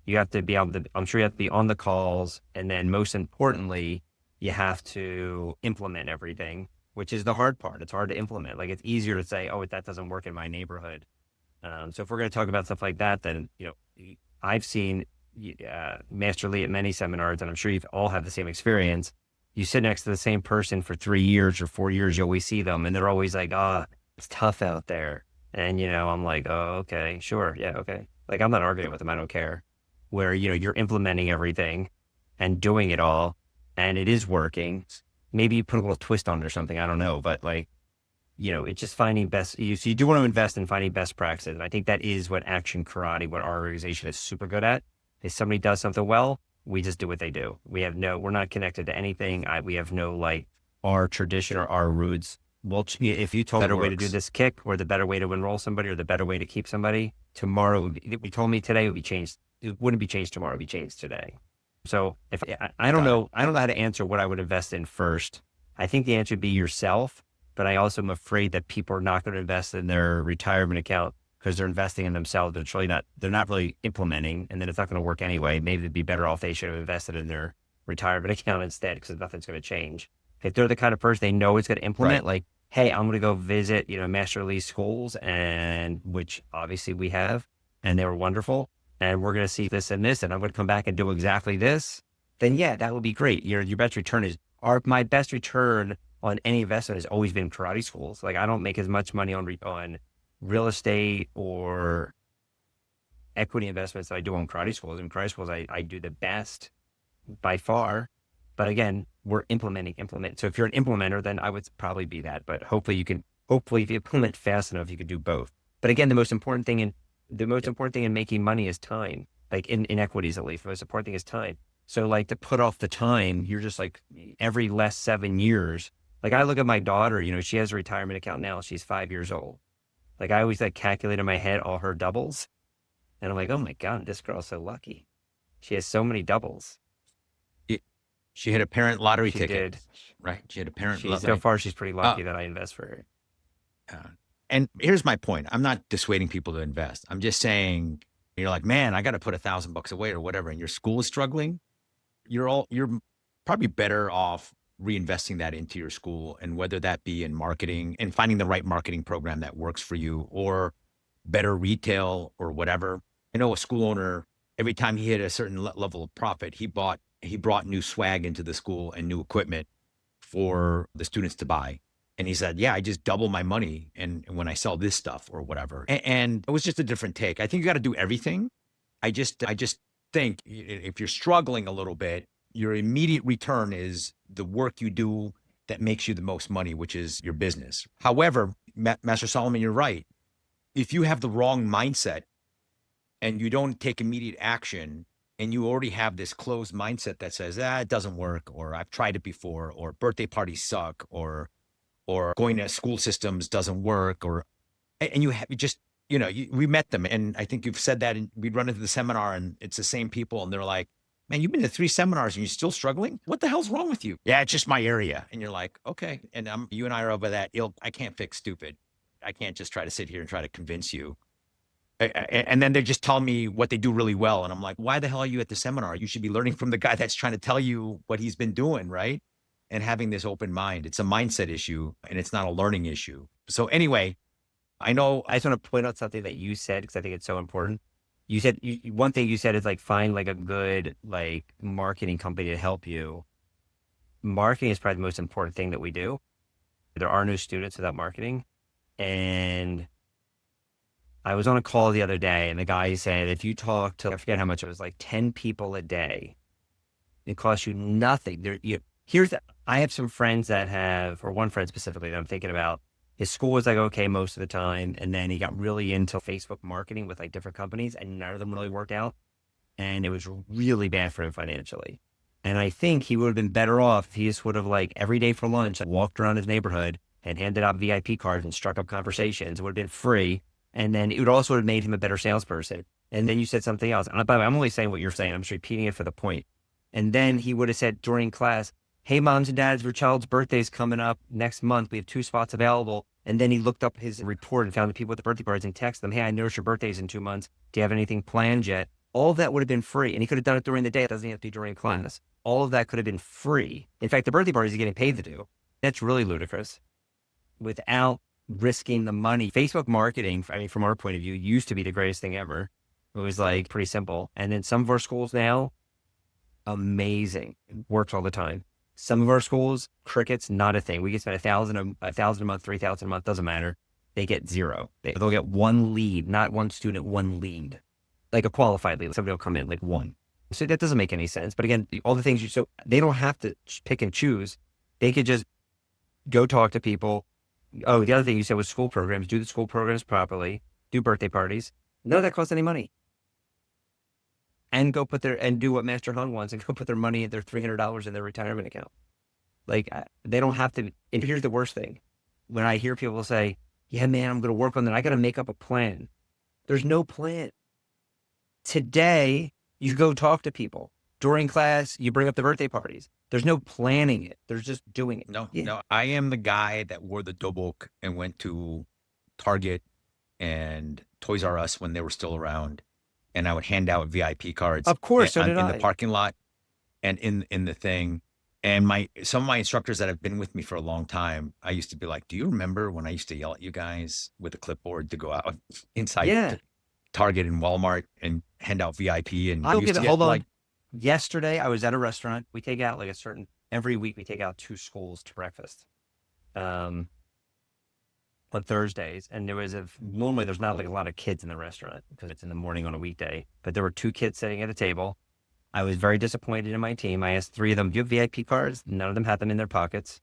You have to be able to, I'm sure you have to be on the calls. And then most importantly, you have to implement everything, which is the hard part. It's hard to implement. Like, it's easier to say, oh, that doesn't work in my neighborhood. So if we're going to talk about stuff like that, then, I've seen Master Lee at many seminars, and I'm sure you've all had the same experience. You sit next to the same person for 3 years or 4 years, you always see them, and they're always like, it's tough out there. And, I'm like, oh, okay, sure. Yeah. Okay. Like, I'm not arguing with them. I don't care. Where, you're implementing everything and doing it all, and it is working. Maybe you put a little twist on it or something. I don't know. But it's just finding so you do want to invest in finding best practices. And I think that is what Action Karate, what our organization is super good at. If somebody does something well, we just do what they do. We're not connected to anything. We have no our tradition or our roots. Well, if you told me the way to do this kick, or the better way to enroll somebody, or the better way to keep somebody tomorrow, you told me today, it would be changed. It wouldn't be changed tomorrow. It would be changed today. So I don't know how to answer what I would invest in first. I think the answer would be yourself. but I also am afraid that people are not going to invest in their retirement account because they're investing in themselves. They're not really implementing, and then it's not going to work anyway. Maybe they'd be better off. They should have invested in their retirement account instead because nothing's going to change. If they're the kind of person they know is going to implement, like, hey, I'm going to go visit, master elite schools, and which obviously we have, and they were wonderful. And we're going to see this and this, and I'm going to come back and do exactly this. Then yeah, that would be great. Your best return my best return on any investment has always been karate schools. Like I don't make as much money on real estate or equity investments that I do on karate schools. In karate schools, I do the best by far. But again, we're implementing. So if you're an implementer, then I would probably be that. But hopefully if you implement fast enough, you could do both. But again, the most important thing in making money is time. Like in equities, at least, the most important thing is time. So like to put off the time, you're just like every less 7 years. Like I look at my daughter, she has a retirement account now. She's 5 years old. Like I always calculate in my head all her doubles. And I'm like, oh my God, this girl's so lucky. She has so many doubles. She had a parent lottery She ticket. did. Right. She had a parent So far, she's pretty lucky that I invest for her. And here's my point. I'm not dissuading people to invest. I'm just saying, you're like, man, I got to put $1,000 away or whatever. And your school is struggling. You're probably better off reinvesting that into your school, and whether that be in marketing and finding the right marketing program that works for you, or better retail or whatever. I know a school owner, every time he hit a certain level of profit, he brought new swag into the school and new equipment for the students to buy. And he said, yeah, I just double my money and when I sell this stuff or whatever. And it was just a different take. I think you got to do everything. I just think if you're struggling a little bit, your immediate return is the work you do that makes you the most money, which is your business. However, Master Solomon, you're right. If you have the wrong mindset and you don't take immediate action, and you already have this closed mindset that says, it doesn't work, or I've tried it before, or birthday parties suck, or going to school systems doesn't work, we met them. And I think you've said that, and we'd run into the seminar and it's the same people. And they're like, man, you've been to 3 seminars and you're still struggling. What the hell's wrong with you? Yeah, it's just my area. And you're like, okay. And you and I are over that ilk. I can't fix stupid. I can't just try to sit here and try to convince you. And then they just tell me what they do really well. And I'm like, why the hell are you at the seminar? You should be learning from the guy that's trying to tell you what he's been doing, right? And having this open mind. It's a mindset issue and it's not a learning issue. So anyway, I just want to point out something that you said, because I think it's so important. You said, one thing you said is like, find like a good like marketing company to help you. Marketing is probably the most important thing that we do. There are no students without marketing. And I was on a call the other day and the guy said, if you talk to, I forget how much it was, like 10 people a day, it costs you nothing. I have some friends that have, or one friend specifically that I'm thinking about, his school was like, okay, most of the time. And then he got really into Facebook marketing with like different companies and none of them really worked out. And it was really bad for him financially. And I think he would have been better off if he just would have like every day for lunch, walked around his neighborhood and handed out VIP cards and struck up conversations. It would have been free. And then it would also have made him a better salesperson. And then you said something else. And by the way, I'm only saying what you're saying. I'm just repeating it for the point. And then he would have said during class, hey, moms and dads, your child's birthday's coming up next month. We have 2 spots available. And then he looked up his report and found the people with the birthday parties and texted them, hey, I noticed your birthday's in 2 months. Do you have anything planned yet? All of that would have been free. And he could have done it during the day. It doesn't have to be during class. All of that could have been free. In fact, the birthday parties he's getting paid to do. That's really ludicrous. Without risking the money. Facebook marketing, I mean, from our point of view, used to be the greatest thing ever. It was like pretty simple. And then some of our schools now, amazing. It works all the time. Some of our schools, cricket's not a thing. We can spend $1,000 a month, $3,000 a month, doesn't matter. They get 0. They'll get 1 lead, not 1 student, 1 lead. Like a qualified lead. Somebody will come in, like 1. So that doesn't make any sense. But again, all the things so they don't have to pick and choose. They could just go talk to people. Oh, the other thing you said was school programs. Do the school programs properly. Do birthday parties. None of that costs any money. And go do what Master Hung wants and go put their money, their $300 in their retirement account. Like they don't have to. And here's the worst thing. When I hear people say, yeah, man, I'm going to work on that. I got to make up a plan. There's no plan. Today, you go talk to people. during class, you bring up the birthday parties. There's no planning it. There's just doing it. No. I am the guy that wore the dobok and went to Target and Toys R Us when they were still around, and I would hand out VIP cards. Of course, so did in I. the parking lot and in the thing. And some of my instructors that have been with me for a long time, I used to be like, "Do you remember when I used to yell at you guys with a clipboard to go out inside Target and Walmart and hand out VIP?" And hold on. Yesterday, I was at a restaurant. We take out every week we take out 2 schools to breakfast. On Thursdays, and normally there's not like a lot of kids in the restaurant because it's in the morning on a weekday, but there were 2 kids sitting at a table. I was very disappointed in my team. I asked 3 of them, "Do you have VIP cards?" None of them had them in their pockets.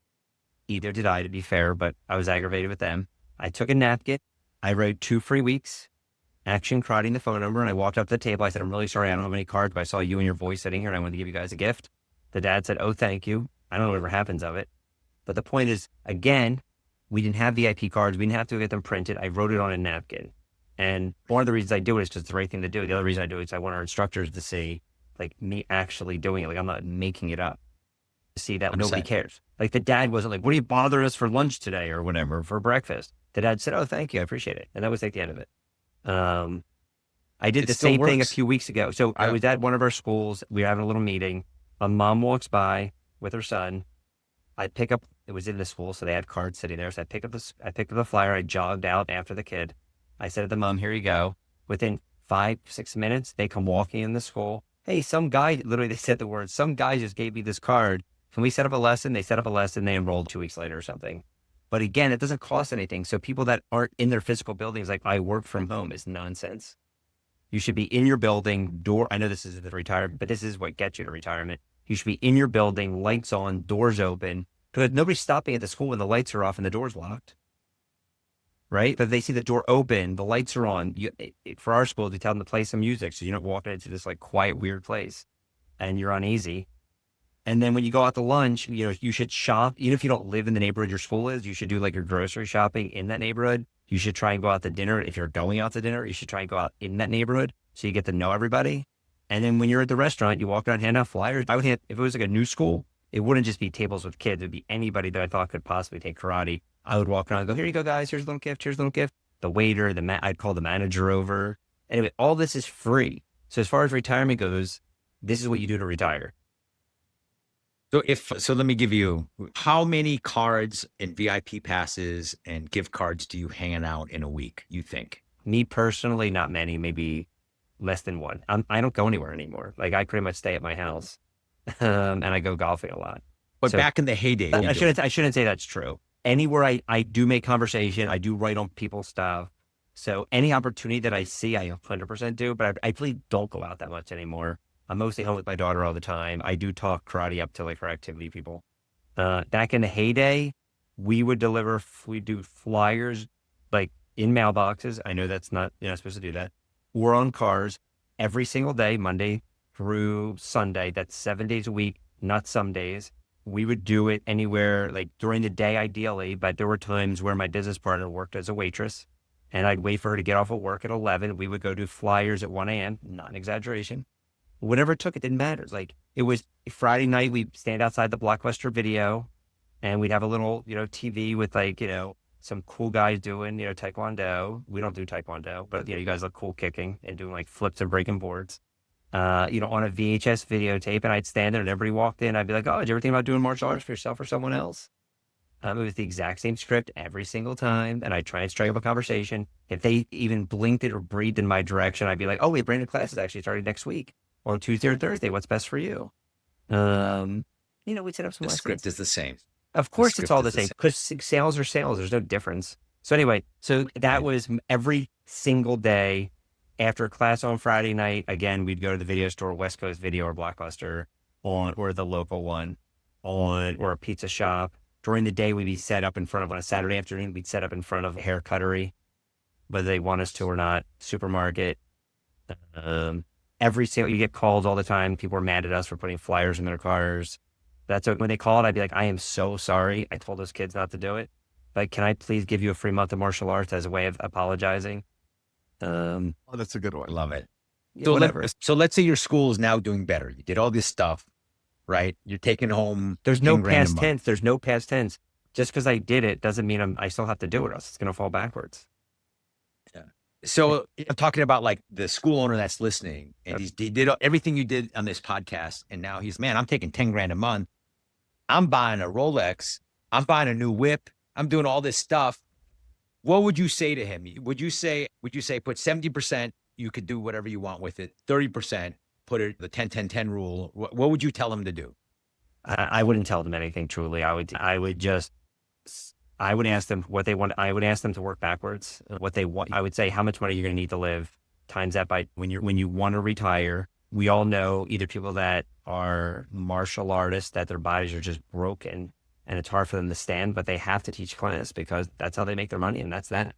Either did I, to be fair, but I was aggravated with them. I took a napkin. I wrote 2 free weeks, action karate, the phone number, and I walked up to the table. I said, "I'm really sorry, I don't have any cards, but I saw you and your boys sitting here, and I wanted to give you guys a gift." The dad said, "Oh, thank you." I don't know whatever happens of it. But the point is, again, we didn't have VIP cards. We didn't have to get them printed. I wrote it on a napkin. And one of the reasons I do it is because it's the right thing to do. The other reason I do it is I want our instructors to see like me actually doing it. Like I'm not making it up. To see that 100%. Nobody cares. Like the dad wasn't like, "What are you bothering us for lunch today?" or whatever, for breakfast. The dad said, "Oh, thank you. I appreciate it." And that was like the end of it. I did the same thing a few weeks ago. So I was at one of our schools. We were having a little meeting. A mom walks by with her son. I pick up, it was in the school, so they had cards sitting there. So I picked up the flyer. I jogged out after the kid. I said to the mom, "Here you go." Within 5-6 minutes, they come walking in the school. "Hey, some guy," literally they said the word, "Some guy just gave me this card. Can we set up a lesson?" They set up a lesson. They enrolled 2 weeks later or something. But again, it doesn't cost anything. So people that aren't in their physical buildings, like I work from home, is nonsense. You should be in your building, I know this is the retirement, but this is what gets you to retirement. You should be in your building, lights on, doors open, because nobody's stopping at the school when the lights are off and the door's locked, right? But they see the door open, the lights are on. For our school, they tell them to play some music so you're not walking into this like quiet, weird place and you're uneasy. And then when you go out to lunch, you should shop. Even if you don't live in the neighborhood your school is, you should do like your grocery shopping in that neyborhood. You should try and go out to dinner. If you're going out to dinner, you should try and go out in that neighborhood so you get to know everybody. And then when you're at the restaurant, you walk around, hand out flyers. If it was like a new school, it wouldn't just be tables with kids. It'd be anybody that I thought could possibly take karate. I would walk around and go, "Here you go, guys. Here's a little gift. Here's a little gift." The waiter, I'd call the manager over. Anyway, all this is free. So as far as retirement goes, this is what you do to retire. So let me give you, how many cards and VIP passes and gift cards do you hand out in a week, you think? Me personally, not many, maybe less than 1. I don't go anywhere anymore. Like I pretty much stay at my house and I go golfing a lot. But back in the heyday. I shouldn't say that's true. Anywhere I do make conversation, I do write on people's stuff. So any opportunity that I see, I 100% do, but I really don't go out that much anymore. I'm mostly home with my daughter all the time. I do talk karate up to like our activity people. Back in the heyday, we do flyers like in mailboxes. I know that's not, you're not supposed to do that. Or on cars every single day, Monday through Sunday. That's 7 days a week, not some days. We would do it anywhere, like during the day, ideally, but there were times where my business partner worked as a waitress and I'd wait for her to get off of work at 11. We would go do flyers at 1 a.m., not an exaggeration. Whatever it took, it didn't matter. Like it was Friday night, we'd stand outside the Blockbuster Video and we'd have a little, TV with like, some cool guys doing, Taekwondo. We don't do Taekwondo, but you guys look cool kicking and doing like flips and breaking boards, on a VHS videotape. And I'd stand there and everybody walked in. I'd be like, "Oh, did you ever think about doing martial arts for yourself or someone else?" It was the exact same script every single time. And I'd try and strike up a conversation. If they even blinked it or breathed in my direction, I'd be like, "Oh, wait, brand new class is actually starting next week. On Tuesday or Thursday, what's best for you?" We'd set up some lessons. The script is the same. Of course, it's all the same because sales are sales. There's no difference. So anyway, that was every single day after class on Friday night. Again, we'd go to the video store, West Coast Video or Blockbuster, or the local one, or a pizza shop. During the day, we'd be set up in front of, on a Saturday afternoon, we'd set up in front of a hair cuttery, whether they want us to or not, supermarket. You get calls all the time. People are mad at us for putting flyers in their cars. When they called, I'd be like, "I am so sorry. I told those kids not to do it. But can I please give you a free month of martial arts as a way of apologizing?" Oh, that's a good one. Love it. whatever. So let's say your school is now doing better. You did all this stuff, right? You're taking home There's no 10 grand a past month. tense. There's no past tense. Just because I did it doesn't mean I still have to do it, or else it's going to fall backwards. So I'm talking about like the school owner that's listening, and he did everything you did on this podcast, and now he's, man, I'm taking 10 grand a month. I'm buying a Rolex. I'm buying a new whip. I'm doing all this stuff. What would you say to him? Would you say put 70%, you could do whatever you want with it. 30%, put it the 10-10-10 rule. What would you tell him to do? I wouldn't tell them anything truly. I would ask them what they want. I would ask them to work backwards. What they want. I would say how much money you're going to need to live. Times that by when you want to retire. We all know either people that are martial artists that their bodies are just broken and it's hard for them to stand, but they have to teach class because that's how they make their money, and that's that.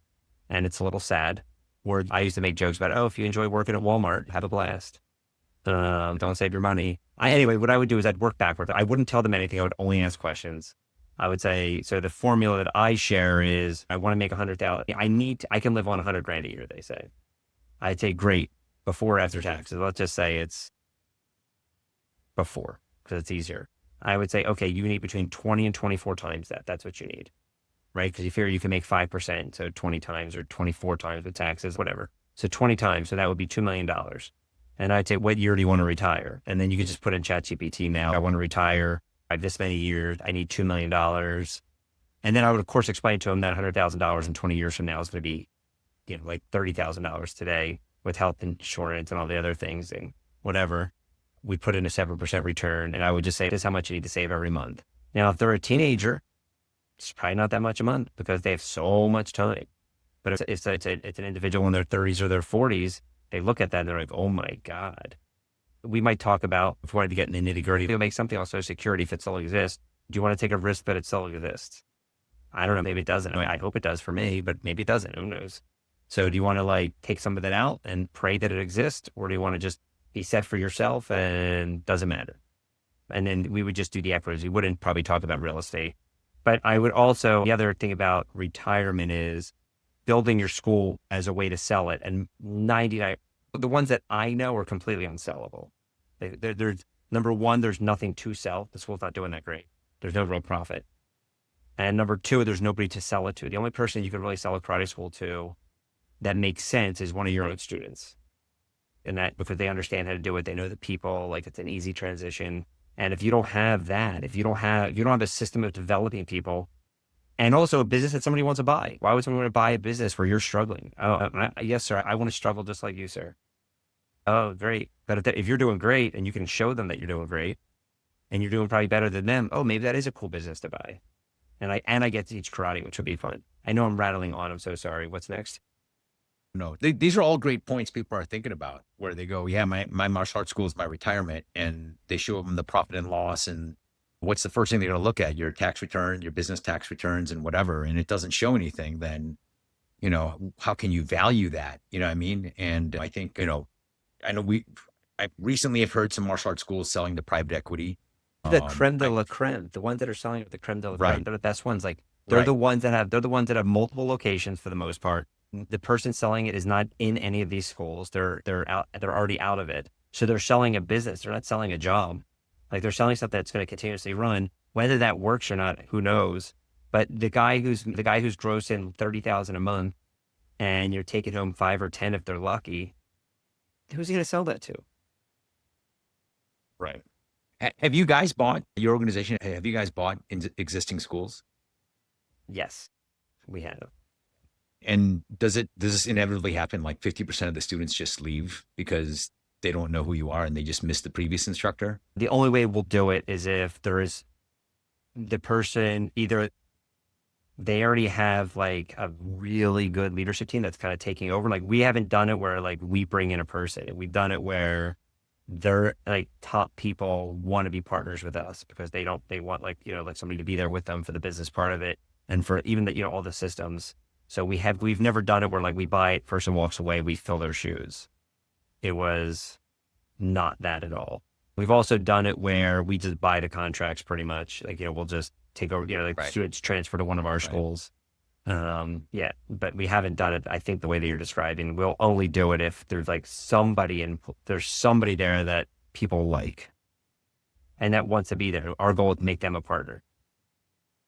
And it's a little sad. Where I used to make jokes about, oh, if you enjoy working at Walmart, have a blast. Don't save your money. Anyway, what I would do is I'd work backwards. I wouldn't tell them anything. I would only ask questions. I would say, so the formula that I share is I want to make 100,000. I can live on 100 grand a year, they say. I'd say great before or after taxes. Let's just say it's before because it's easier. I would say, okay, you need between 20 and 24 times that. That's what you need, right? Because you figure you can make 5%, so 20 times or 24 times with taxes, whatever. So 20 times, so that would be $2 million. And I'd say, what year do you want to retire? And then you can just put in ChatGPT now. I want to retire by this many years. I need $2 million. And then I would, of course, explain to them that $100,000 in 20 years from now is going to be, like $30,000 today with health insurance and all the other things and whatever. We put in a 7% return. And I would just say, this is how much you need to save every month. Now, if they're a teenager, it's probably not that much a month because they have so much time. But if it's an individual in their 30s or their 40s, they look at that and they're like, oh my God. We might talk about, if we wanted to get in the nitty gritty, you'll make something on Social Security if it still exists. Do you want to take a risk that it still exists? I don't know. Maybe it doesn't. I hope it does for me, but maybe it doesn't. Who knows? So do you want to take some of that out and pray that it exists? Or do you want to just be set for yourself and doesn't matter? And then we would just do the equities. We wouldn't probably talk about real estate. But I would also, the other thing about retirement is building your school as a way to sell it. And 99, the ones that I know are completely unsellable. There's number one, there's nothing to sell. The school's not doing that great. There's no real profit. And number two, there's nobody to sell it to. The only person you can really sell a karate school to that makes sense is one of your own students. And that because they understand how to do it, they know the people, it's an easy transition. And if you don't have that, if you don't have a system of developing people, and also a business that somebody wants to buy. Why would someone want to buy a business where you're struggling? Oh, yes, sir. I want to struggle just like you, sir. Oh, great. But if you're doing great and you can show them that you're doing great and you're doing probably better than them, oh, maybe that is a cool business to buy. And I get to teach karate, which would be fun. I know I'm rattling on. I'm so sorry. What's next? No, these are all great points people are thinking about where they go, yeah, my martial arts school is my retirement, and they show them the profit and loss and what's the first thing they're going to look at? Your tax return, your business tax returns and whatever. And it doesn't show anything. Then, how can you value that? You know what I mean? And I think, I know I recently have heard some martial arts schools selling to private equity. The creme de la creme, the ones that are selling the creme de la creme, Right. they're the best ones. They're the ones that have multiple locations for the most part. The person selling it is not in any of these schools. They're already out of it. So they're selling a business. They're not selling a job. They're selling stuff that's going to continuously run. Whether that works or not, who knows? But the guy who's grossing $30,000 a month, and you're taking home 5 or 10 if they're lucky, who's he going to sell that to? Right. Have you guys bought your organization? Have you guys bought existing schools? Yes, we have. And does this inevitably happen? 50% of the students just leave because they don't know who you are and they just miss the previous instructor? The only way we'll do it is if there is the person, either they already have a really good leadership team that's kind of taking over. We haven't done it where we bring in a person. We've done it where they're top people want to be partners with us because they want somebody to be there with them for the business part of it and for even all the systems. So we've never done it where we buy it, person walks away, we fill their shoes. It was not that at all. We've also done it where we just buy the contracts pretty much. We'll just take over, Right. students transfer to one of our schools. Yeah, but we haven't done it, I think, the way that you're describing. We'll only do it if there's like there's somebody there that people like and that wants to be there. Our goal is to make them a partner.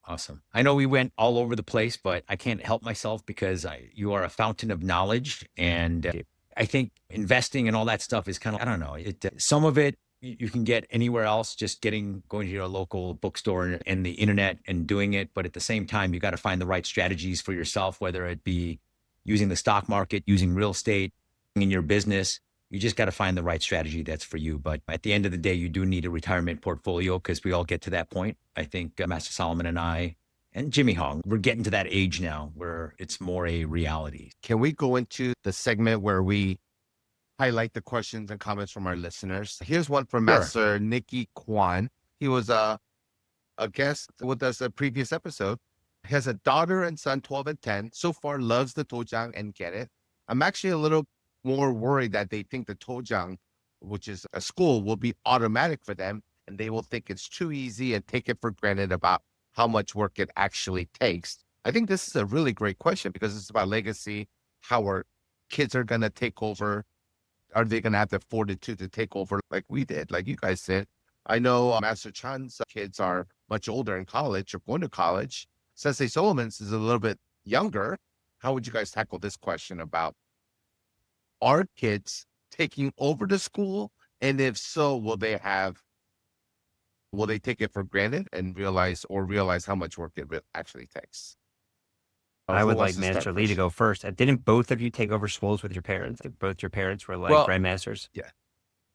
Awesome. I know we went all over the place, but I can't help myself because you are a fountain of knowledge. And I think investing and all that stuff is kind of, I don't know, some of it you can get anywhere else, just going to your local bookstore and the internet and doing it. But at the same time, you got to find the right strategies for yourself, whether it be using the stock market, using real estate in your business. You just got to find the right strategy that's for you. But at the end of the day, you do need a retirement portfolio because we all get to that point. I think Master Solomon and I and Jimmy Hong, we're getting to that age now where it's more a reality. Can we go into the segment where we highlight the questions and comments from our listeners? Here's one from Sure. Master Nikki Kwan. He was a guest with us a previous episode. He has a daughter and son, 12 and 10. So far, loves the tojang and get it. I'm actually a little more worried that they think the tojang, which is a school, will be automatic for them, and they will think it's too easy and take it for granted about how much work it actually takes. I think this is a really great question because it's about legacy, how our kids are going to take over. Are they going to have the fortitude to take over like we did, like you guys did? I know Master Chan's kids are much older in college or going to college. Sensei Solomon's is a little bit younger. How would you guys tackle this question about our kids taking over the school? And if so, will they take it for granted and realize how much work it actually takes? I Who would wants like to start Master Lee to first? go first. Didn't both of you take over schools with your parents? Like, both your parents were like Well, grandmasters?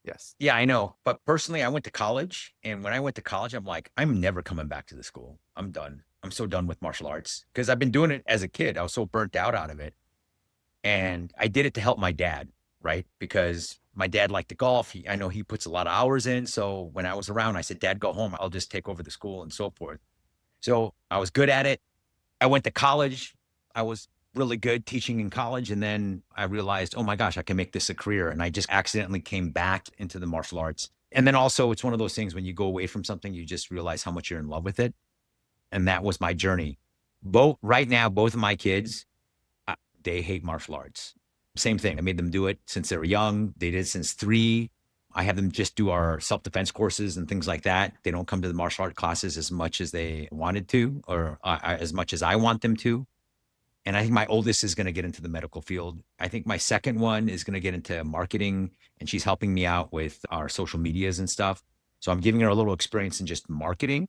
Yes. yeah, I know. But personally, I went to college. And when I went to college, I'm like, I'm never coming back to the school. I'm done. I'm so done with martial arts because I've been doing it as a kid. I was so burnt out of it. And I did it to help my dad, right? Because my dad liked to golf. I know he puts a lot of hours in. So when I was around, I said, Dad, go home. I'll just take over the school and so forth. So I was good at it. I went to college. I was really good teaching in college. And then I realized, oh my gosh, I can make this a career. And I just accidentally came back into the martial arts. And then also, it's one of those things when you go away from something, you just realize how much you're in love with it. And that was my journey. Right now, both of my kids, they hate martial arts. Same thing. I made them do it since they were young. They did it since 3. I have them just do our self-defense courses and things like that. They don't come to the martial art classes as much as they wanted to, or as much as I want them to. And I think my oldest is going to get into the medical field. I think my second one is going to get into marketing, and she's helping me out with our social medias and stuff. So I'm giving her a little experience in just marketing,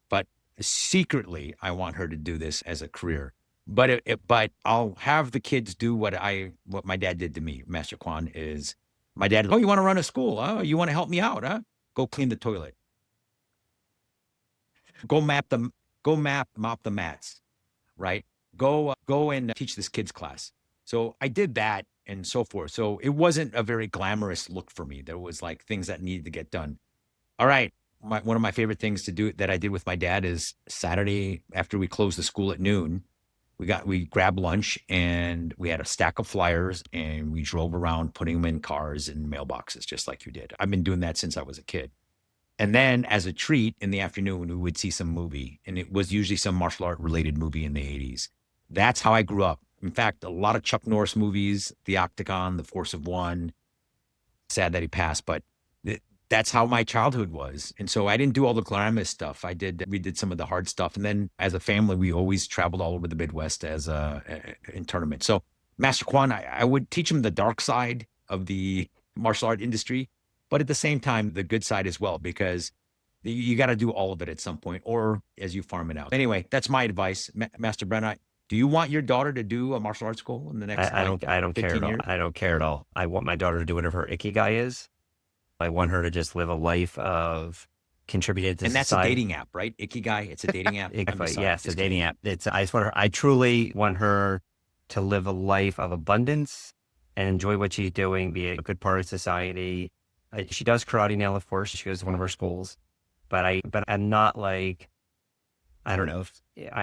but secretly, I want her to do this as a career. But I'll have the kids do what my dad did to me. Master Kwan is my dad. Oh, you want to run a school? Oh, you want to help me out? Huh? Go clean the toilet. Go mop the mats. Right? Go and teach this kids class. So I did that and so forth. So it wasn't a very glamorous look for me. There was like things that needed to get done. All right. One of my favorite things to do that I did with my dad is Saturday after we closed the school at noon, we grabbed lunch and we had a stack of flyers and we drove around putting them in cars and mailboxes, just like you did. I've been doing that since I was a kid. And then as a treat in the afternoon, we would see some movie, and it was usually some martial art related movie in the 80s. That's how I grew up. In fact, a lot of Chuck Norris movies, The Octagon, The Force of One. Sad that he passed, but that's how my childhood was. And so I didn't do all the glamorous stuff. We did some of the hard stuff. And then as a family, we always traveled all over the Midwest in tournaments. So Master Kwan, I would teach him the dark side of the martial art industry, but at the same time, the good side as well, because you got to do all of it at some point, or as you farm it out. Anyway, that's my advice. Master Brenner, do you want your daughter to do a martial arts school in the next I don't care 15 at all. years? I don't care at all. I want my daughter to do whatever her ikigai is. I want her to just live a life of contributing to And that's a society. dating app, right? Ikigai, it's a dating app. I'm just sorry, Yes, a just dating kidding. app. I truly want her to live a life of abundance and enjoy what she's doing, be a good part of society. She does karate now, of course. She goes to one of our schools, but I'm not like, I don't know.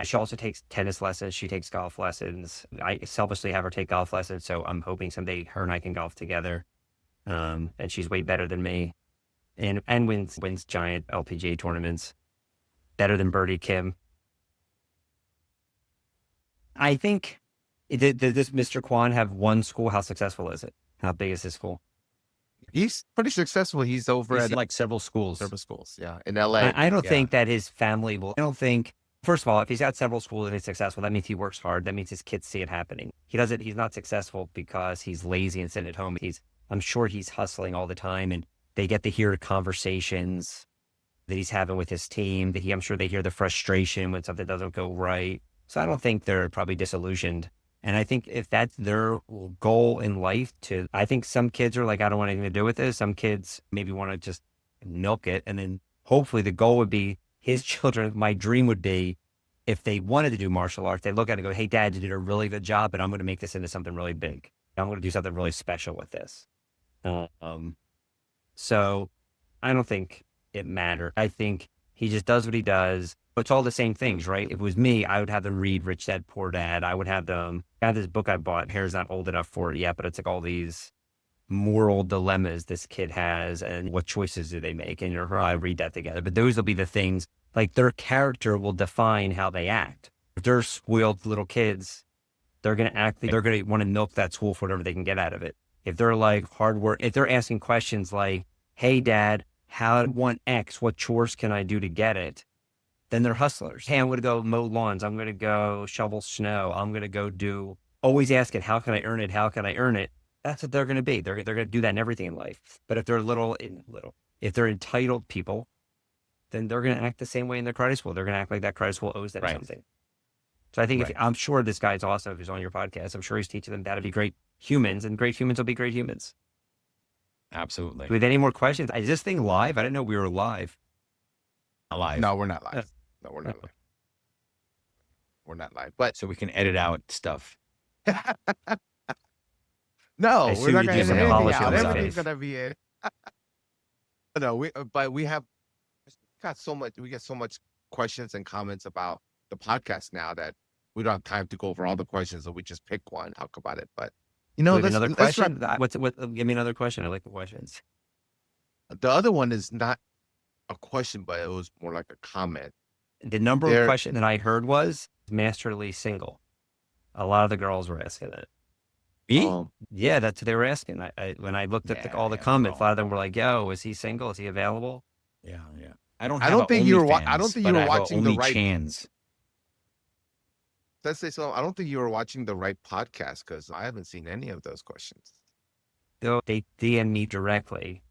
She also takes tennis lessons. She takes golf lessons. I selfishly have her take golf lessons, so I'm hoping someday her and I can golf together. And she's way better than me, and wins giant LPGA tournaments, better than Birdie Kim. I think, did this Mr. Kwan have one school? How successful is it? How big is his school? He's pretty successful. He's over He's at in like several schools. several schools. Yeah. In LA. I don't Yeah. think that his family will. I don't think, first of all, if he's got several schools and he's successful, that means he works hard. That means his kids see it happening. He's not successful because he's lazy and sitting at home. I'm sure he's hustling all the time, and they get to hear conversations that he's having with his team. I'm sure they hear the frustration when something doesn't go right. So I don't think they're probably disillusioned. And I think if that's their goal in life I think some kids are like, I don't want anything to do with this. Some kids maybe want to just milk it. And then hopefully the goal would be his children. My dream would be if they wanted to do martial arts, they look at it and go, hey, Dad, you did a really good job, but I'm going to make this into something really big. I'm going to do something really special with this. So I don't think it mattered. I think he just does what he does. It's all the same things, right? If it was me, I would have them read Rich Dad, Poor Dad. I would have them. I have this book I bought. Hair's not old enough for it yet, but it's like all these moral dilemmas this kid has and what choices do they make. And I read that together. But those will be the things, like their character will define how they act. If they're spoiled little kids, they're going to act like they're going to want to milk that school for whatever they can get out of it. If they're like hard work, if they're asking questions like, hey, Dad, how do I want X? What chores can I do to get it? Then they're hustlers. Hey, I'm going to go mow lawns. I'm going to go shovel snow. I'm going to go always asking, how can I earn it? How can I earn it? That's what they're going to be. They're going to do that in everything in life. But if they're if they're entitled people, then they're going to act the same way in their karate school. They're going to act like that karate school owes them something. So I think I'm sure this guy's awesome if he's on your podcast. I'm sure he's teaching them how to be great humans, and great humans will be great humans. Absolutely. With any more questions? Is this thing live? I didn't know we were live. Alive. No, we're not live. No, we're not live. We're not live. But So we can edit out stuff. no, I we're not assume going you to do edit some anything polishing out. on Everything's stuff. going to be in. No, but we got so much questions and comments about the podcast now that we don't have time to go over all the questions, so we just pick one, talk about it. But We have another question. Give me another question. I like the questions. The other one is not a question, but it was more like a comment. The number of question that I heard was masterly single. A lot of the girls were asking it. Me? Yeah, that's what they were asking. When I looked at all the comments, a lot of them were like, "Yo, is he single? Is he available?" Yeah. I don't think you were watching watching the right chans. Let's say so. I don't think you were watching the right podcast because I haven't seen any of those questions. They DM me directly,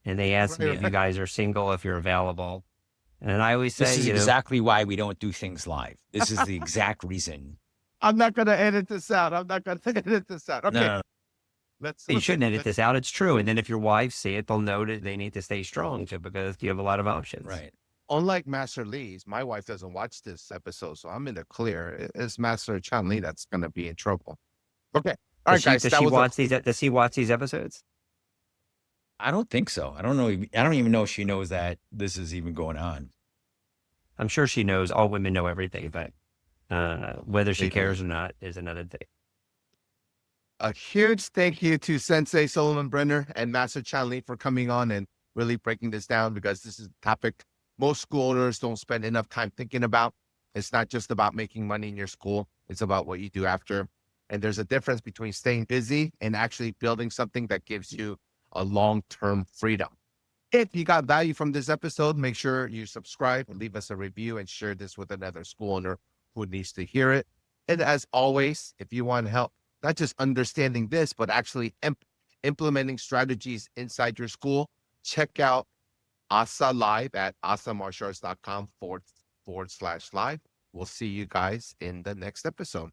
and they ask me if you guys are single, if you're available. And I always say, this is exactly why we don't do things live. This is the exact reason. I'm not going to edit this out. Okay. No. You shouldn't edit this out. It's true. And then if your wives see it, they'll know that they need to stay strong because you have a lot of options. Right. Unlike Master Lee's, my wife doesn't watch this episode, so I'm in the clear. It's Master Chan Lee that's going to be in trouble. Okay. All right, guys. Does he watch these episodes? I don't think so. I don't know. I don't even know if she knows that this is even going on. I'm sure she knows. All women know everything, but whether she cares or not is another thing. A huge thank you to Sensei Solomon Brenner and Master Chan Lee for coming on and really breaking this down, because this is a topic most school owners don't spend enough time thinking about. It's not just about making money in your school. It's about what you do after. And there's a difference between staying busy and actually building something that gives you a long-term freedom. If you got value from this episode, make sure you subscribe and leave us a review and share this with another school owner who needs to hear it. And as always, if you want help, not just understanding this, but actually implementing strategies inside your school, check out ASA Live at asamartialarts.com/live. We'll see you guys in the next episode.